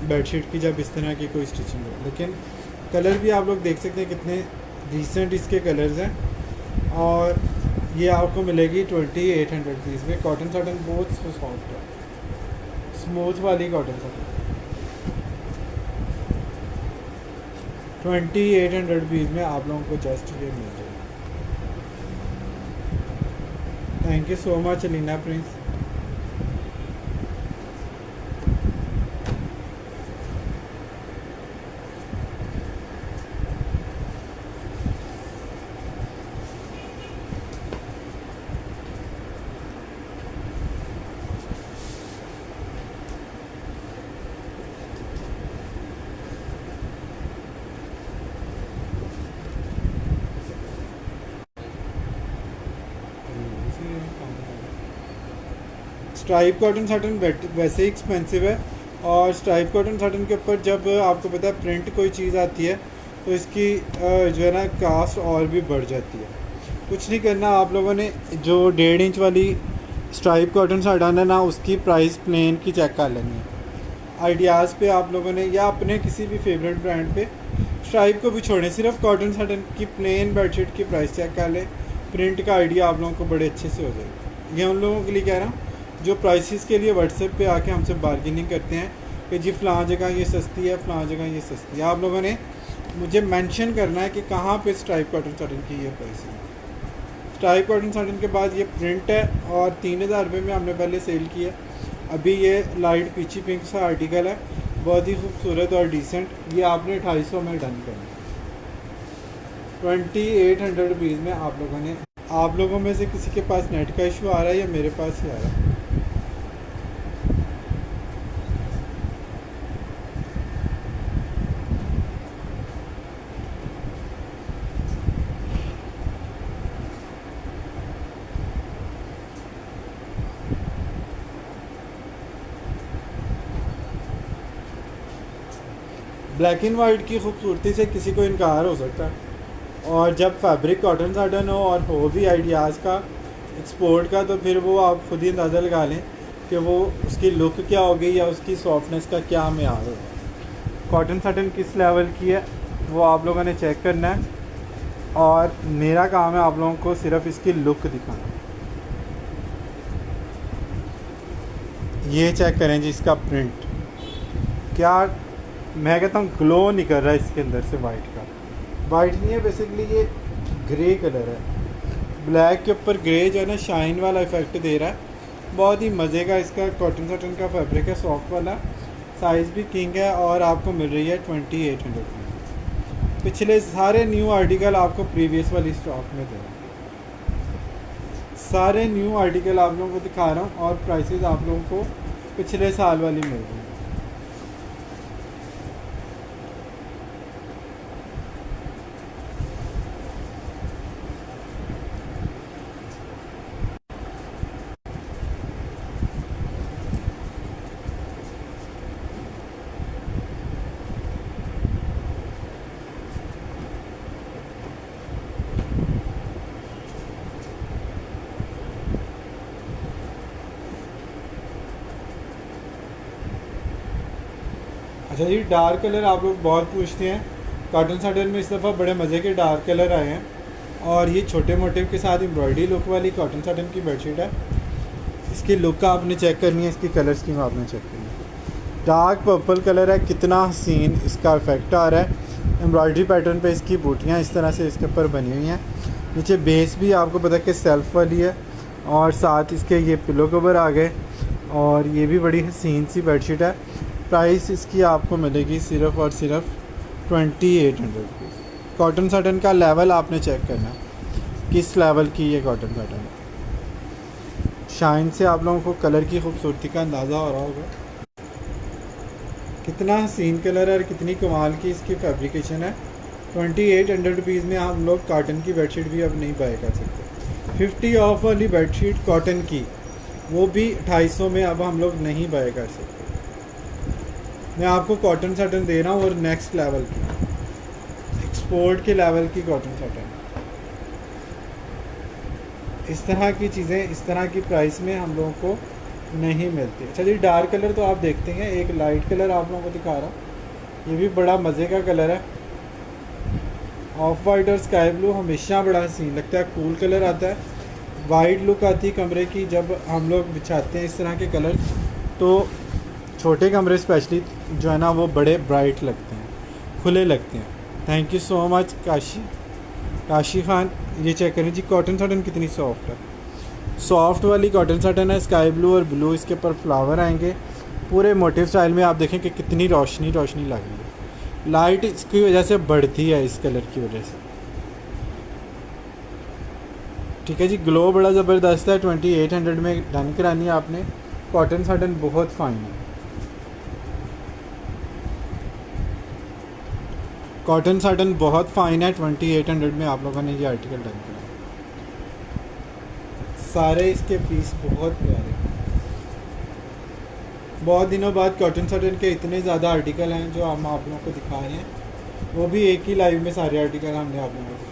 बेडशीट की जब इस तरह की कोई स्टिचिंग हो। लेकिन कलर भी आप लोग देख सकते हैं कितने डिसेंट इसके कलर्स हैं। और ये आपको मिलेगी 2800 रुपीज़ में। कॉटन साटन बहुत सॉफ्ट है, स्मूथ वाली कॉटन साटन 2800 रुपीज़ में आप लोगों को जस्ट ये मिल जाएगी। Thank you so much Alina Prince. Stripe cotton satin वैसे ही एक्सपेंसिव है, और स्ट्राइप कॉटन साटन के ऊपर जब आपको पता है प्रिंट कोई चीज़ आती है तो इसकी जो है ना कास्ट और भी बढ़ जाती है। कुछ नहीं करना, आप लोगों ने जो 1.5 इंच वाली स्ट्राइप कॉटन साटन है ना, उसकी प्राइस प्लेन की चेक कर लेनी है। आइडियाज़ पे आप लोगों ने या अपने किसी भी फेवरेट ब्रांड पे स्ट्राइप को भी छोड़ें, सिर्फ कॉटन साटन की प्लेन बेडशीट की प्राइस चेक कर लें, प्रिंट का आइडिया आप लोगों को बड़े अच्छे से हो जाएगा। ये उन लोगों के लिए कह रहा हूँ जो प्राइसेस के लिए व्हाट्सएप पे आके हमसे बार्गेनिंग करते हैं कि जी फ़लाँ जगह ये सस्ती है, फ़लाँ जगह ये सस्ती है। आप लोगों ने मुझे मेंशन करना है कि कहाँ पे स्ट्राइप कॉटन साटन की ये प्राइस है। स्ट्राइप कॉटन साटन के बाद ये प्रिंट है और 3000 रुपये में हमने पहले सेल किया। अभी ये लाइट पीची पिंक सा आर्टिकल है, बहुत ही खूबसूरत और डिसेंट। ये आपने 250 में डन करना। 2800 रुपीज़ में आप लोगों में से किसी के पास नेट का इशू आ रहा है या मेरे पास ही आ रहा है? ब्लैक एंड वाइट की खूबसूरती से किसी को इनकार हो सकता है, और जब फैब्रिक कॉटन साटन हो और हो भी आइडियाज़ का एक्सपोर्ट का, तो फिर वो आप खुद ही अंदाज़ा लगा लें कि वो उसकी लुक क्या होगी या उसकी सॉफ्टनेस का क्या मेयार होगा। कॉटन साटन किस लेवल की है वो आप लोगों ने चेक करना है, और मेरा काम है आप लोगों को सिर्फ इसकी लुक दिखाना। ये चेक करें जी इसका प्रिंट, क्या मैं कहता हूँ ग्लो नहीं कर रहा है इसके अंदर से वाइट का। वाइट नहीं है, बेसिकली ये ग्रे कलर है, ब्लैक के ऊपर ग्रे जो है ना शाइन वाला इफेक्ट दे रहा है। बहुत ही मज़े का इसका कॉटन साटन का फैब्रिक है, सॉफ्ट वाला, साइज़ भी किंग है, और आपको मिल रही है 2800 में। पिछले सारे न्यू आर्टिकल आपको प्रीवियस वाली स्टॉक में दे रहा है। सारे न्यू आर्टिकल आप लोगों को दिखा रहा हूँ और प्राइसेस आप लोगों को पिछले साल वाली मिल रही है। अच्छा जी, डार्क कलर आप लोग बहुत पूछते हैं। कॉटन साटन में इस दफ़ा बड़े मज़े के डार्क कलर आए हैं और ये छोटे मोटिव के साथ एम्ब्रॉयडरी लुक वाली कॉटन साटन की बेडशीट है। इसकी लुक आपने चेक करनी है, इसकी कलर स्कीम आपने चेक करनी है। डार्क पर्पल कलर है, कितना हसीन इसका इफेक्ट आ रहा है। एम्ब्रॉयडरी पैटर्न पे इसकी बूटियाँ इस तरह से इसके ऊपर बनी हुई हैं। नीचे बेस भी आपको पता है कि सेल्फ वाली है और साथ इसके ये पिलो कवर आ गए और ये भी बड़ी हसीन सी बेडशीट है। प्राइस इसकी आपको मिलेगी सिर्फ़ और सिर्फ 2800 रुपीज़। कॉटन साटन का लेवल आपने चेक करना है किस लेवल की ये कॉटन साटन है। शाइन से आप लोगों को कलर की खूबसूरती का अंदाज़ा हो रहा होगा। कितना हसीन कलर है और कितनी कमाल की इसकी फैब्रिकेशन है। 2800 रुपीज़ में हम लोग कॉटन की बेडशीट भी अब नहीं बाय कर सकते। 50 ऑफ वाली बेडशीट कॉटन की, वो भी 250 में अब हम लोग नहीं बाय कर सकते। मैं आपको कॉटन साटन दे रहा हूँ और नेक्स्ट लेवल की, एक्सपोर्ट के लेवल की कॉटन साटन। इस तरह की चीज़ें इस तरह की प्राइस में हम लोगों को नहीं मिलती। अच्छा जी, डार्क कलर तो आप देखते हैं, एक लाइट कलर आप लोगों को दिखा रहा हूँ। ये भी बड़ा मज़े का कलर है। ऑफ वाइट और स्काई ब्लू हमेशा बड़ा हसीन लगता है, कूल कलर आता है। वाइट लुक आती है कमरे की जब हम लोग बिछाते हैं इस तरह के कलर, तो छोटे कमरे स्पेशली जो है ना वो बड़े ब्राइट लगते हैं, खुले लगते हैं। Thank you so much Kashi Khan. ये चेक करें जी, कॉटन साटन कितनी सॉफ्ट है। सॉफ्ट वाली कॉटन साटन है, स्काई ब्लू और ब्लू इसके ऊपर फ्लावर आएंगे। पूरे मोटिव स्टाइल में आप देखें कि कितनी रोशनी रोशनी लग रही है। लाइट इसकी वजह से बढ़ती है, इस कलर की वजह से। ठीक है जी, ग्लो बड़ा ज़बरदस्त है। 2800 में डन करानी है आपने। कॉटन साटन बहुत फाइन है। कॉटन साटन बहुत फ़ाइन है। 2800 में आप लोगों ने ये आर्टिकल डन किया। सारे इसके पीस बहुत प्यारे। बहुत दिनों बाद कॉटन साटन के इतने ज़्यादा आर्टिकल हैं जो हम आप लोगों को दिखा रहे हैं, वो भी एक ही लाइव में सारे आर्टिकल हमने आप लोगों को दिखाए।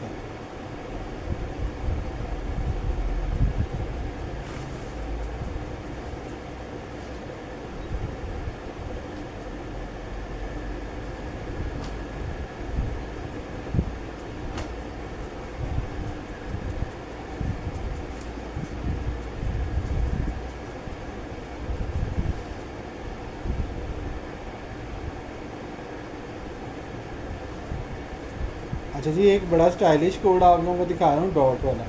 अच्छा जी, एक बड़ा स्टाइलिश कोड आप लोगों को दिखा रहा हूँ, डॉट वाला।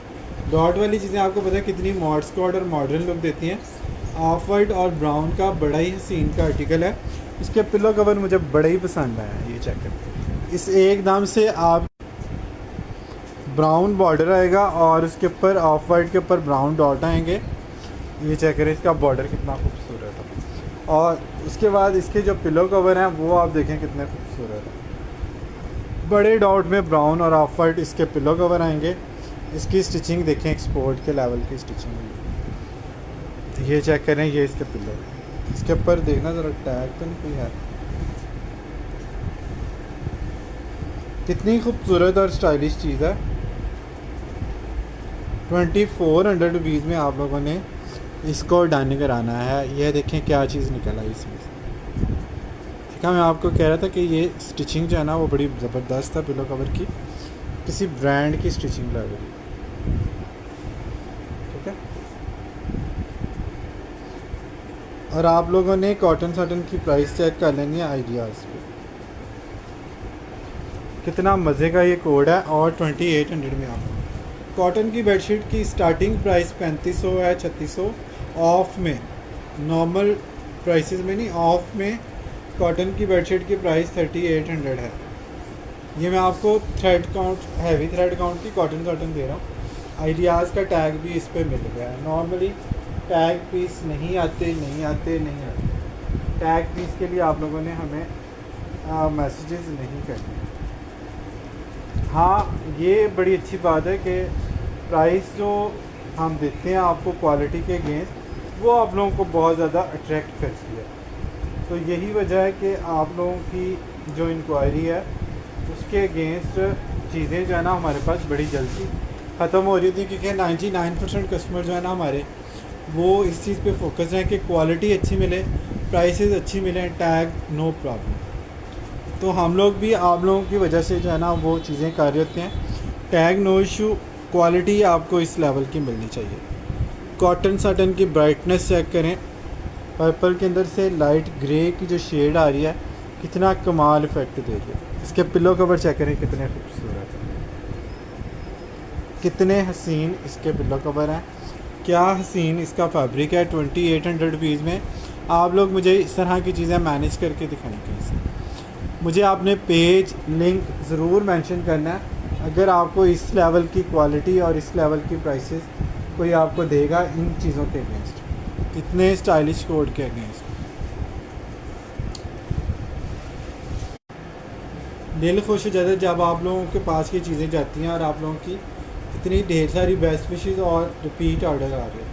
डॉट वाली चीज़ें आपको पता है कितनी मॉड्स कोड और मॉडर्न लुक देती हैं। ऑफ वाइट और ब्राउन का बड़ा ही हसीन का आर्टिकल है। इसके पिलो कवर मुझे बड़ा ही पसंद आया। ये चेक करें, इस एकदम से आप ब्राउन बॉर्डर आएगा और उसके ऊपर ऑफ वाइट के ऊपर ब्राउन डॉट आएंगे। ये चेक करें, इसका बॉर्डर कितना खूबसूरत है। और उसके बाद इसके जो पिलो कवर हैं वो आप देखें कितने खूबसूरत हैं। बड़े डॉट में ब्राउन और ऑफ वाइट इसके पिलो कवर आएंगे। इसकी स्टिचिंग देखें, एक्सपोर्ट के लेवल की स्टिचिंग है। ये चेक करें, ये इसके पिलो, इसके ऊपर देखना ज़रा टैग तो नहीं कोई है। कितनी खूबसूरत और स्टाइलिश चीज़ है। 2400 रुपीज़ में आप लोगों ने इसको डन कराना है। ये देखें क्या चीज़ निकल आई इसमें से। देखा, मैं आपको कह रहा था कि ये स्टिचिंग जो है ना वो बड़ी ज़बरदस्त है पिलो कवर की, किसी ब्रांड की स्टिचिंग लग रही है। ठीक है, और आप लोगों ने कॉटन साटन की प्राइस चेक कर लेनी है आइडियाज़ पे। कितना मज़े का ये कोड है। और 2800 में आप कॉटन की बेडशीट की स्टार्टिंग प्राइस 3500 है, 3600 ऑफ में। नॉर्मल प्राइसेस में नहीं, ऑफ में कॉटन की बेडशीट की प्राइस 3800 है। ये मैं आपको thread count, heavy thread count की कॉटन साटन दे रहा हूँ। आइडियाज़ का टैग भी इस पर मिल गया है। नॉर्मली टैग पीस नहीं आते। टैग पीस के लिए आप लोगों ने हमें मैसेजेस नहीं करने। हाँ, ये बड़ी अच्छी बात है कि प्राइस जो हम देते हैं आपको क्वालिटी के अगेंस्ट, वो आप लोगों को बहुत ज़्यादा अट्रैक्ट करती है। तो यही वजह है कि आप लोगों की जो इंक्वायरी है उसके अगेंस्ट चीज़ें जो है ना हमारे पास बड़ी जल्दी ख़त्म हो रही थी, क्योंकि 99% कस्टमर जो है ना हमारे वो इस चीज़ पे फोकस हैं कि क्वालिटी अच्छी मिले, प्राइसेस अच्छी मिलें, टैग नो प्रॉब्लम। तो हम लोग भी आप लोगों की वजह से जो है ना वो चीज़ें कर रहे होते हैं। टैग नो इशू, क्वालिटी आपको इस लेवल की मिलनी चाहिए। कॉटन साटन की ब्राइटनेस चेक करें, पर्पल के अंदर से लाइट ग्रे की जो शेड आ रही है कितना कमाल इफेक्ट दे रही है। इसके पिलो कवर चेक करें कितने खूबसूरत हैं, कितने हसीन इसके पिलो कवर हैं, क्या हसीन इसका फैब्रिक है। 2800 रुपीज़ में आप लोग मुझे इस तरह की चीज़ें मैनेज करके दिखाएंगे। मुझे आपने पेज लिंक ज़रूर मेंशन करना है अगर आपको इस लेवल की क्वालिटी और इस लेवल की प्राइसेस कोई आपको देगा इन चीज़ों के अगेंस्ट, इतने स्टाइलिश कोड के अगेंस्ट। दिल खुश हो जाता है जब आप लोगों के पास ये चीज़ें जाती हैं और आप लोगों की इतनी ढेर सारी बेस्ट विशेस और रिपीट ऑर्डर आ रहे हैं।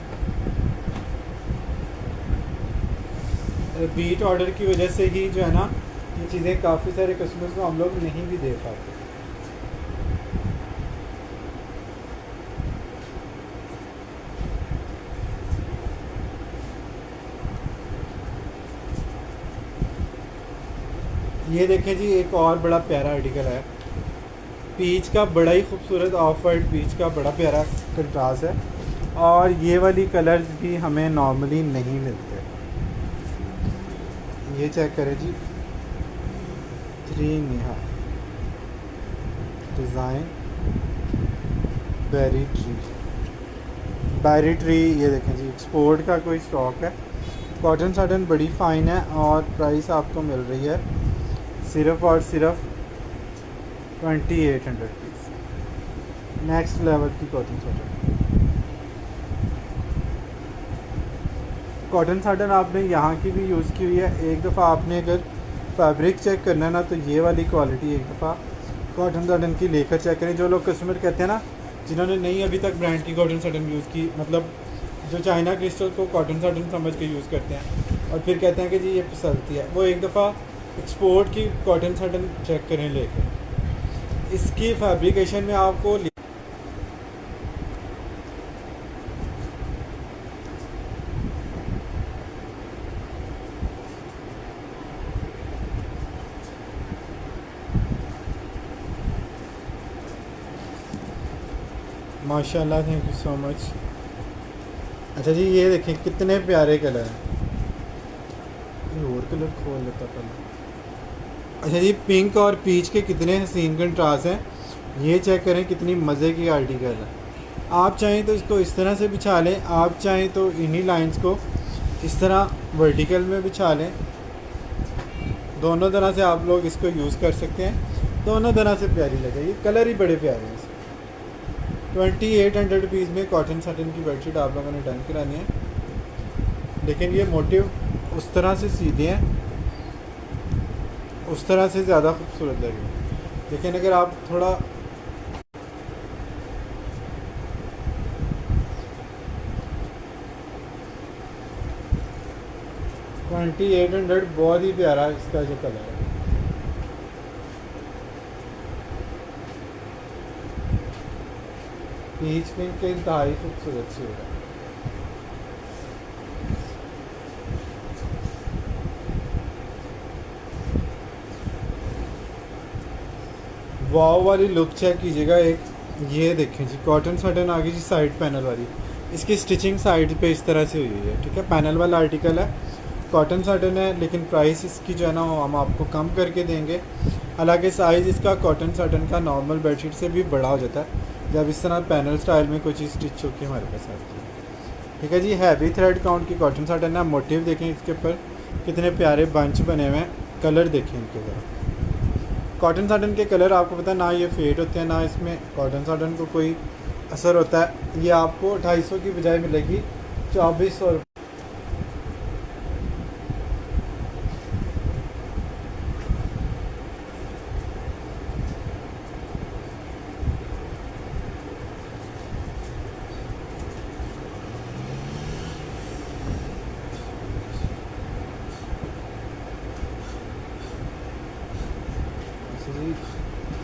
रिपीट ऑर्डर की वजह से ही जो है ना ये चीज़ें काफ़ी सारे कस्टमर्स को हम लोग नहीं भी दे पाते। ये देखें जी, एक और बड़ा प्यारा आर्टिकल है, पीच का, बड़ा ही खूबसूरत ऑफ वाइट पीच का बड़ा प्यारा कंट्रास्ट है। और ये वाली कलर्स भी हमें नॉर्मली नहीं मिलते। ये चेक करें जी, 3 निहा डिज़ाइन बैरी ट्री। ये देखें जी, एक्सपोर्ट का कोई स्टॉक है। कॉटन साटन बड़ी फ़ाइन है और प्राइस आपको मिल रही है सिर्फ़ और सिर्फ 2800 रुपीज़। नेक्स्ट लेवल की कॉटन साटन आपने यहाँ की भी यूज़ की हुई है। एक दफ़ा आपने अगर फैब्रिक चेक करना है ना तो ये वाली क्वालिटी एक दफ़ा कॉटन साटन की लेकर चेक करें। जो लोग कस्टमर कहते हैं ना, जिन्होंने नहीं अभी तक ब्रांड की कॉटन साटन यूज़ की, मतलब जो चाइना क्रिस्टल को कॉटन साटन समझ के यूज़ करते हैं और फिर कहते हैं कि जी ये फिसलती है, वो एक दफ़ा एक्सपोर्ट की कॉटन साटन चेक करें लेकर। इसकी फैब्रिकेशन में आपको माशाल्लाह, थैंक यू सो मच। अच्छा जी, ये देखें कितने प्यारे कलर हैं। ये और कलर खोल लेता पहले। अच्छा जी, पिंक और पीच के कितने हसीन कंट्रास्ट हैं। ये चेक करें कितनी मज़े की आर्टिकल है। आप चाहें तो इसको इस तरह से बिछा लें, आप चाहें तो इन्हीं लाइंस को इस तरह वर्टिकल में बिछा लें। दोनों तरह से आप लोग इसको यूज़ कर सकते हैं, दोनों तरह से प्यारी लगे। ये कलर ही बड़े प्यारे हैं। 2800 रुपीज़ में कॉटन साटन की बेडशीट आप लोगों ने डन करानी है। लेकिन ये मोटिव उस तरह से सीधे हैं, उस तरह से ज़्यादा खूबसूरत लगेगा। लेकिन अगर आप थोड़ा $2800 बहुत ही प्यारा इसका जो कलर है। पीच पिंक के इंतहाई खूबसूरत सी होगा। वाव वाली लुक चेक कीजिएगा। एक ये देखें जी, कॉटन साटन आ गई जी साइड पैनल वाली। इसकी स्टिचिंग साइड पे इस तरह से हुई है, ठीक है। पैनल वाला आर्टिकल है, कॉटन साटन है, लेकिन प्राइस इसकी जो है ना हम आपको कम करके देंगे। हालांकि साइज़ इसका कॉटन साटन का नॉर्मल बेडशीट से भी बड़ा हो जाता है जब इस तरह पैनल स्टाइल में कोई चीज़ स्टिच होकर हमारे पास आती है, ठीक है जी। हैवी थ्रेड काउंट की कॉटन साटन है। मोटिव देखें इसके ऊपर कितने प्यारे बंच बने हुए हैं। कलर देखें इनके ज़रा। कॉटन साटन के कलर आपको पता है ना, ये फेड होते हैं ना, इसमें कॉटन साटन को कोई असर होता है। ये आपको 250 की बजाय मिलेगी 2400।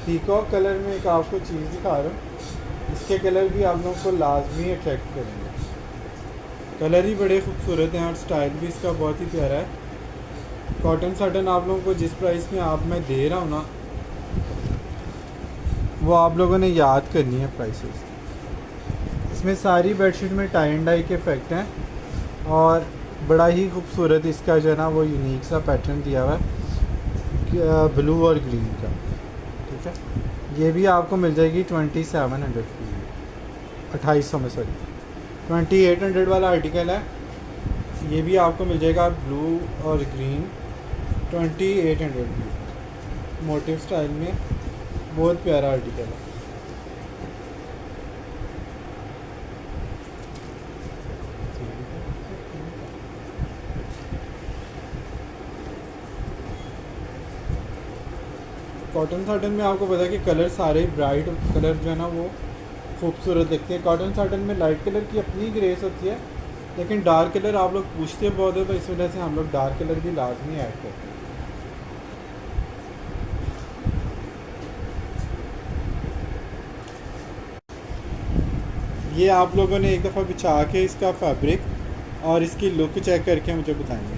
पीकॉक कलर में एक आपको चीज़ दिखा रहा हूँ, इसके कलर भी आप लोगों को लाजमी अट्रैक्ट करेंगे। कलर ही बड़े खूबसूरत हैं और स्टाइल भी इसका बहुत ही प्यारा है। कॉटन साटन आप लोगों को जिस प्राइस में आप मैं दे रहा हूँ ना, वो आप लोगों ने याद करनी है प्राइसेस। इसमें सारी बेडशीट में टाई एंड डाई के इफेक्ट हैं और बड़ा ही खूबसूरत इसका जो है ना वो यूनिक सा पैटर्न दिया हुआ है ब्लू और ग्रीन का। ठीक है, ये भी आपको मिल जाएगी 2700 की, 2800 में, सॉरी 2800 वाला आर्टिकल है। ये भी आपको मिल जाएगा ब्लू और ग्रीन 2800 की, मोटिव स्टाइल में, बहुत प्यारा आर्टिकल है। कॉटन साटन में आपको पता है कि कलर सारे ब्राइट कलर जो है ना वो खूबसूरत दिखते हैं। कॉटन साटन में लाइट कलर की अपनी ग्रेस होती है, लेकिन डार्क कलर आप लोग पूछते बहुत है, तो इस वजह से हम लोग डार्क कलर भी लाजमी ऐड करते हैं। ये आप लोगों ने एक दफ़ा बिछा के इसका फैब्रिक और इसकी लुक चेक करके मुझे बताएंगे।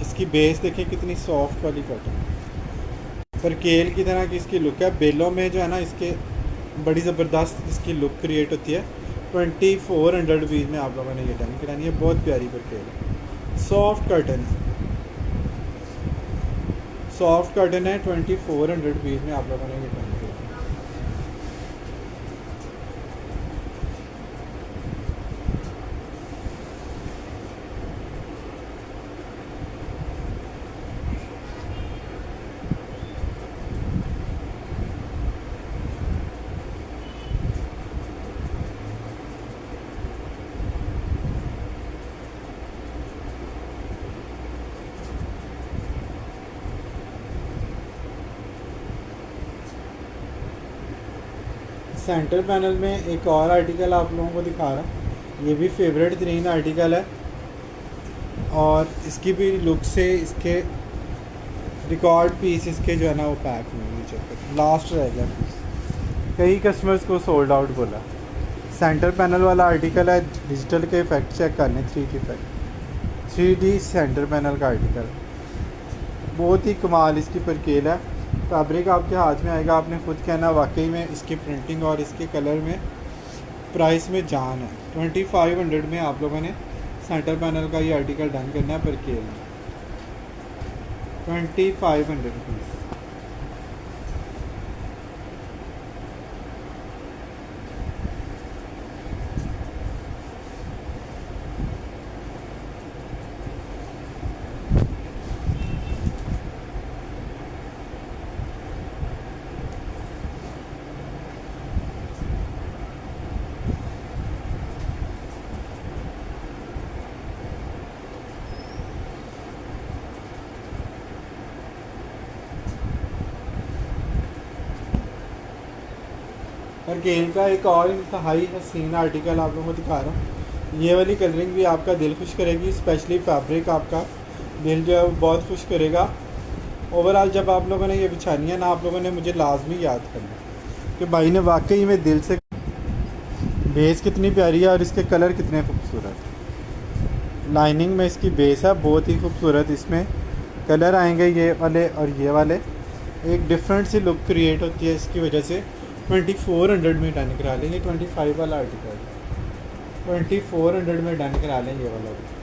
इसकी बेस देखें कितनी सॉफ्ट वाली कॉटन, पर केल की तरह की इसकी लुक है। बेलों में जो है ना इसके बड़ी ज़बरदस्त इसकी लुक क्रिएट होती है। 2400 रुपीज़ में आप लोगों ने ये डन करानी है, बहुत प्यारी पर केल है। सॉफ्ट कर्टन, सॉफ्ट कर्टन है, 2400 रुपीज़ में आप लोगों ने ये डन करानी है। सेंटर पैनल में एक और आर्टिकल आप लोगों को दिखा रहा हूँ, ये भी फेवरेट तरीन आर्टिकल है और इसकी भी लुक से इसके रिकॉर्ड पीस इसके जो है ना वो पैक होंगे। चेक लास्ट रह गया पीस, कई कस्टमर्स को सोल्ड आउट बोला। सेंटर पैनल वाला आर्टिकल है, डिजिटल के इफेक्ट चेक करने, 3D effect, 3D centre panel का आर्टिकल, बहुत ही कमाल इसकी परकेल है। फैब्रिक आपके हाथ में आएगा, आपने खुद कहना वाकई में इसकी प्रिंटिंग और इसके कलर में प्राइस में जान है। 2500 में आप लोगों ने सेंटर पैनल का ये आर्टिकल डन करना है परकेल में, 2500 रुपीज़। और गेल का एक और इंतहाई हसीन आर्टिकल आप लोगों को दिखा रहा हूँ। ये वाली कलरिंग भी आपका दिल खुश करेगी, स्पेशली फैब्रिक आपका दिल जो है वो बहुत खुश करेगा। ओवरऑल जब आप लोगों ने ये बिछानी है ना, आप लोगों ने मुझे लाजमी याद करना कि भाई ने वाकई में दिल से, बेस कितनी प्यारी है और इसके कलर कितने खूबसूरत। लाइनिंग में इसकी बेस है बहुत ही खूबसूरत, इसमें कलर आएंगे ये वाले और ये वाले, एक डिफरेंट सी लुक क्रिएट होती है इसकी वजह से। 2400 में डन करा लेंगे। 25 वाला आर्टिकल 2400 में डन करा लें ये वाला भी।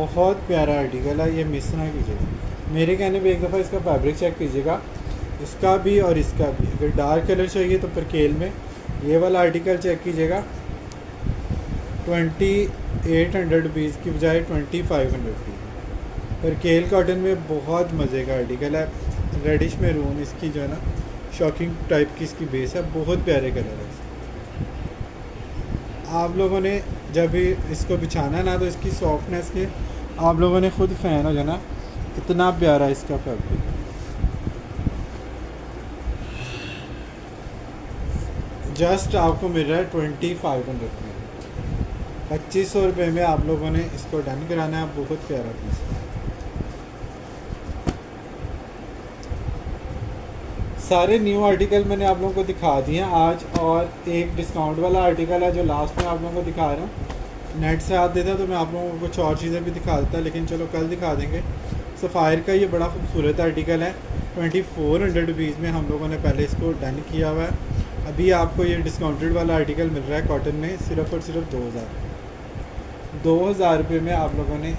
बहुत प्यारा आर्टिकल है, ये मिस ना कीजिएगा। मेरे कहने पे एक दफ़ा इसका फैब्रिक चेक कीजिएगा, इसका भी और इसका भी। अगर डार्क कलर चाहिए तो परकेल में ये वाला आर्टिकल चेक कीजिएगा, 2800 रुपीज़ की बजाय 2500 रुपीज़। परकेल कॉटन में बहुत मज़े का आर्टिकल है, रेडिश मैरून इसकी जो है ना शॉकिंग टाइप की इसकी बेस है, बहुत प्यारे कलर है। आप लोगों ने जब भी इसको बिछाना ना तो इसकी सॉफ्टनेस के आप लोगों ने खुद फ़ैन हो जाना, इतना प्यारा इसका फैब्रिक। जस्ट आपको मिल रहा है 2500 में, 2500 रुपये में आप लोगों ने इसको डन कराना है। बहुत प्यारा पीस है। सारे न्यू आर्टिकल मैंने आप लोगों को दिखा दिए हैं आज, और एक डिस्काउंट वाला आर्टिकल है जो लास्ट में आप लोगों को दिखा रहा हूँ। नेट से हाथ देता तो मैं आप लोगों को कुछ और चीज़ें भी दिखा देता, लेकिन चलो कल दिखा देंगे। सफ़ायर का ये बड़ा खूबसूरत आर्टिकल है, 2400 रुपीज़ में हम लोगों ने पहले इसको डन किया हुआ है। अभी आपको ये डिस्काउंटेड वाला आर्टिकल मिल रहा है कॉटन में सिर्फ़ और सिर्फ 2000 रुपये में आप लोगों ने